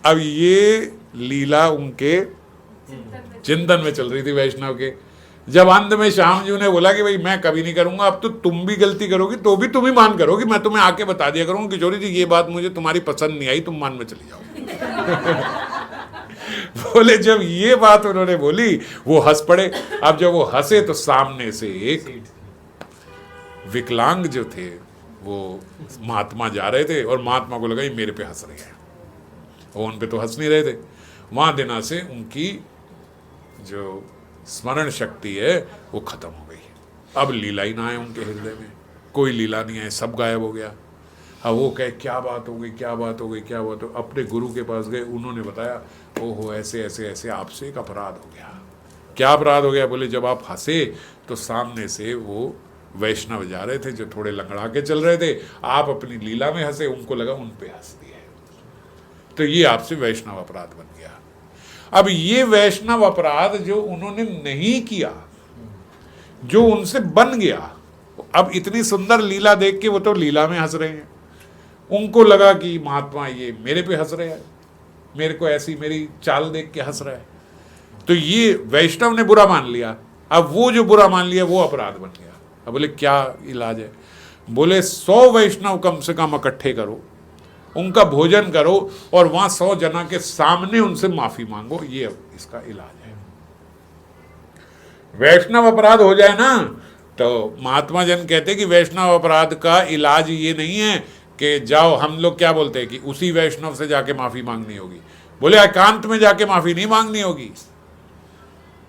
A: अब ये लीला उनके चिंतन में चल रही थी वैष्णव के। जब अंत में श्याम जी ने बोला कि भाई मैं कभी नहीं करूंगा, अब तो तुम भी गलती करोगी तो भी तुम ही मान करोगी, मैं तुम्हें आके बता दिया करूंगा किशोरी जी ये बात मुझे तुम्हारी पसंद नहीं आई, तुम मान में चली जाओ। बोले जब ये बात उन्होंने बोली वो हंस पड़े। अब जब वो हंसे तो सामने से एक विकलांग जो थे वो महात्मा जा रहे थे और महात्मा को लगा ये मेरे पे हंस रहे हैं, और उन पे तो हंस नहीं रहे थे। वहां दिना से उनकी जो स्मरण शक्ति है वो खत्म हो गई। अब लीला ही ना है उनके हृदय में, कोई लीला नहीं है, सब गायब हो गया। अब वो कहे क्या बात हो गई क्या बात हो गई क्या बात हो। अपने गुरु के पास गए, उन्होंने बताया ओहो ऐसे ऐसे ऐसे आपसे एक अपराध हो गया। क्या अपराध हो गया, बोले जब आप हंसे तो सामने से वो वैष्णव जा रहे थे जो थोड़े लंगड़ा के चल रहे थे, आप अपनी लीला में हंसे, उनको लगा उन पे हंस दिए, तो ये आपसे वैष्णव अपराध बन गया। अब ये वैष्णव अपराध जो उन्होंने नहीं किया, जो उनसे बन गया, अब इतनी सुंदर लीला देख के वो तो लीला में हंस रहे हैं, उनको लगा कि महात्मा ये मेरे पे हंस रहे हैं, मेरे को ऐसी मेरी चाल देख के हंस रहा है, तो ये वैष्णव ने बुरा मान लिया। अब वो जो बुरा मान लिया वो अपराध बन गया। अब बोले क्या इलाज है, बोले 100 वैष्णव कम से कम इकट्ठे करो, उनका भोजन करो और वहां 100 जना के सामने उनसे माफी मांगो, ये इसका इलाज है। वैष्णव अपराध हो जाए ना तो महात्मा जन कहते कि वैष्णव अपराध का इलाज ये नहीं है कि जाओ, हम लोग क्या बोलते हैं कि उसी वैष्णव से जाके माफी मांगनी होगी। बोले एकांत में जाके माफी नहीं मांगनी होगी,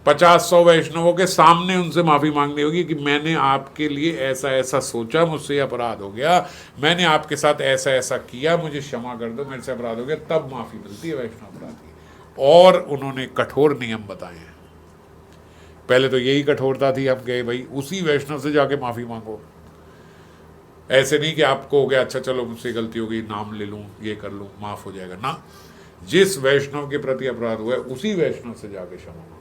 A: 50-100 वैष्णवों के सामने उनसे माफी मांगनी होगी कि मैंने आपके लिए ऐसा ऐसा सोचा, मुझसे अपराध हो गया, मैंने आपके साथ ऐसा ऐसा किया, मुझे क्षमा कर दो, मेरे से अपराध हो गया, तब माफी मिलती है वैष्णव अपराध की। और उन्होंने कठोर नियम बताए हैं। पहले तो यही कठोरता थी, हम गए भाई उसी वैष्णव से जाके माफी मांगो, ऐसे नहीं कि आपको हो गया अच्छा चलो मुझसे गलती हो गई, नाम ले लूं, ये कर लूं, माफ हो जाएगा ना। जिस वैष्णव के प्रति अपराध हुआ है उसी वैष्णव से जाके क्षमा मांगो,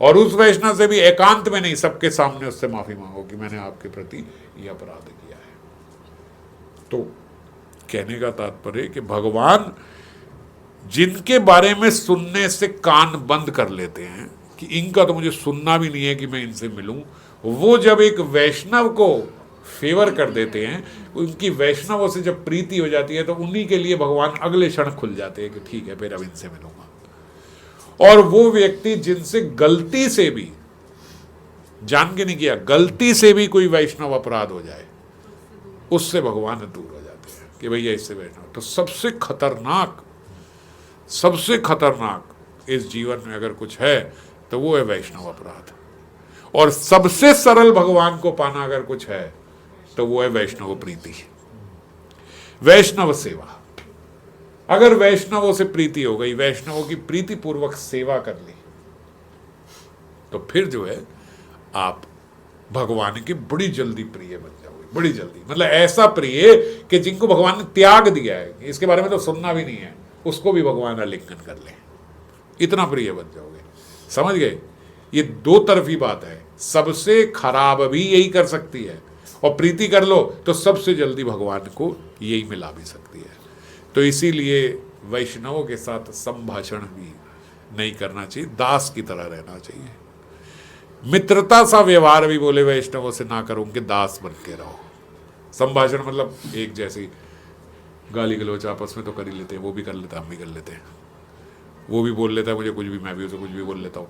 A: और उस वैष्णव से भी एकांत में नहीं, सबके सामने उससे माफी मांगो कि मैंने आपके प्रति ये अपराध किया है। तो कहने का तात्पर्य कि भगवान जिनके बारे में सुनने से कान बंद कर लेते हैं कि इनका तो मुझे सुनना भी नहीं है कि मैं इनसे मिलूं, वो जब एक वैष्णव को फेवर कर देते हैं, उनकी वैष्णवों से जब प्रीति हो जाती है तो उन्हीं के लिए भगवान अगले क्षण खुल जाते हैं कि ठीक है फिर अब इनसे मिलूंगा। और वो व्यक्ति जिनसे गलती से भी, जान के नहीं किया, गलती से भी कोई वैष्णव अपराध हो जाए, उससे भगवान दूर हो जाते हैं कि भैया इससे वैष्णव। तो सबसे खतरनाक इस जीवन में अगर कुछ है तो वो है वैष्णव अपराध, और सबसे सरल भगवान को पाना अगर कुछ है तो वो है वैष्णव प्रीति, वैष्णव सेवा। अगर वैष्णवों से प्रीति हो गई, वैष्णवों की प्रीति पूर्वक सेवा कर ली, तो फिर जो है आप भगवान के बड़ी जल्दी प्रिय बन जाओगे, बड़ी जल्दी, मतलब ऐसा प्रिय कि जिनको भगवान ने त्याग दिया है, इसके बारे में तो सुनना भी नहीं है, उसको भी भगवान आलिंगन कर ले, इतना प्रिय बन जाओगे। समझ गए? ये दो तरफी बात है, सबसे खराब भी यही कर सकती है, और प्रीति कर लो तो सबसे जल्दी भगवान को यही मिला भी सकती है। तो इसीलिए वैष्णवों के साथ संभाषण भी नहीं करना चाहिए, दास की तरह रहना चाहिए। मित्रता सा व्यवहार भी बोले वैष्णवों से ना करो, उनके दास बन के रहो। संभाषण मतलब एक जैसी गाली गलौच आपस में तो कर ही लेते हैं, वो भी कर लेता है, हम भी कर लेते हैं, वो भी बोल लेता है मुझे कुछ भी, मैं भी उसे कुछ भी बोल लेता हूँ।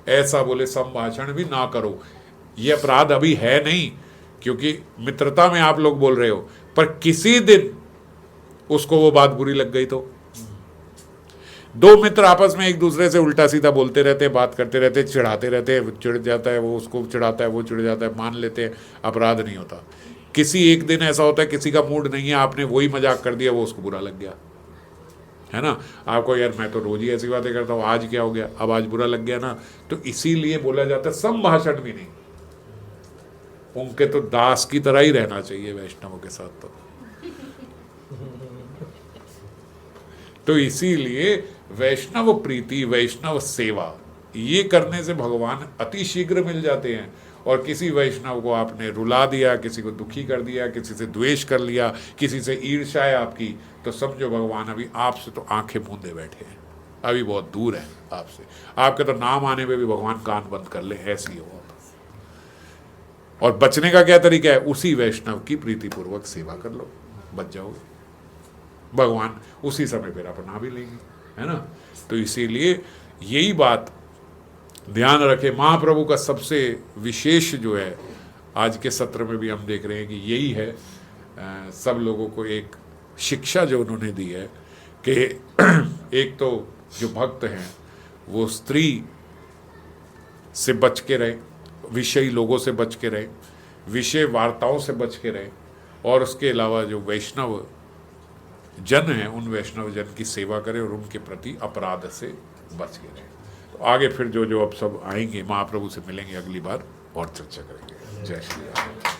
A: ऐसा बोले संभाषण भी ना करो। ये अपराध अभी है नहीं, क्योंकि मित्रता में आप लोग बोल रहे हो, पर किसी दिन उसको वो बात बुरी लग गई तो। दो मित्र आपस में एक दूसरे से उल्टा सीधा बोलते रहते, बात करते रहते, चिढ़ाते रहते, चिढ़ जाता है वो, उसको चिढ़ाता है वो चिढ़ जाता है, मान लेते हैं, अपराध नहीं होता। किसी एक दिन ऐसा होता है किसी का मूड नहीं है, आपने वही मजाक कर दिया, वो उसको बुरा लग गया, है ना। आपको यार मैं तो रोज ही ऐसी बातें करता हूँ, आज क्या हो गया, अब आज बुरा लग गया ना। तो इसीलिए बोला जाता है संभाषण भी नहीं, उनके तो दास की तरह ही रहना चाहिए वैष्णवों के साथ। तो इसीलिए वैष्णव प्रीति, वैष्णव सेवा, ये करने से भगवान अति शीघ्र मिल जाते हैं। और किसी वैष्णव को आपने रुला दिया, किसी को दुखी कर दिया, किसी से द्वेष कर लिया, किसी से ईर्ष्या है आपकी, तो समझो भगवान अभी आपसे तो आंखें मूंदे बैठे हैं, अभी बहुत दूर है आपसे। आपके तो नाम आने में भी भगवान कान बंद कर ले, ऐसी हो। और बचने का क्या तरीका है, उसी वैष्णव की प्रीतिपूर्वक सेवा कर लो, बच जाओगे। भगवान उसी समय फिर अपना भी लेंगे, है ना। तो इसीलिए यही बात ध्यान रखें। महाप्रभु का सबसे विशेष जो है आज के सत्र में भी हम देख रहे हैं कि यही है, सब लोगों को एक शिक्षा जो उन्होंने दी है कि एक तो जो भक्त हैं वो स्त्री से बच के रहे, विषयी लोगों से बच के रहे, विषय वार्ताओं से बच के रहे, और उसके अलावा जो वैष्णव जन हैं उन वैष्णव जन की सेवा करें और उनके प्रति अपराध से बच के रहें। तो आगे फिर जो अब सब आएंगे महाप्रभु से मिलेंगे अगली बार और चर्चा करेंगे। जय श्री राम।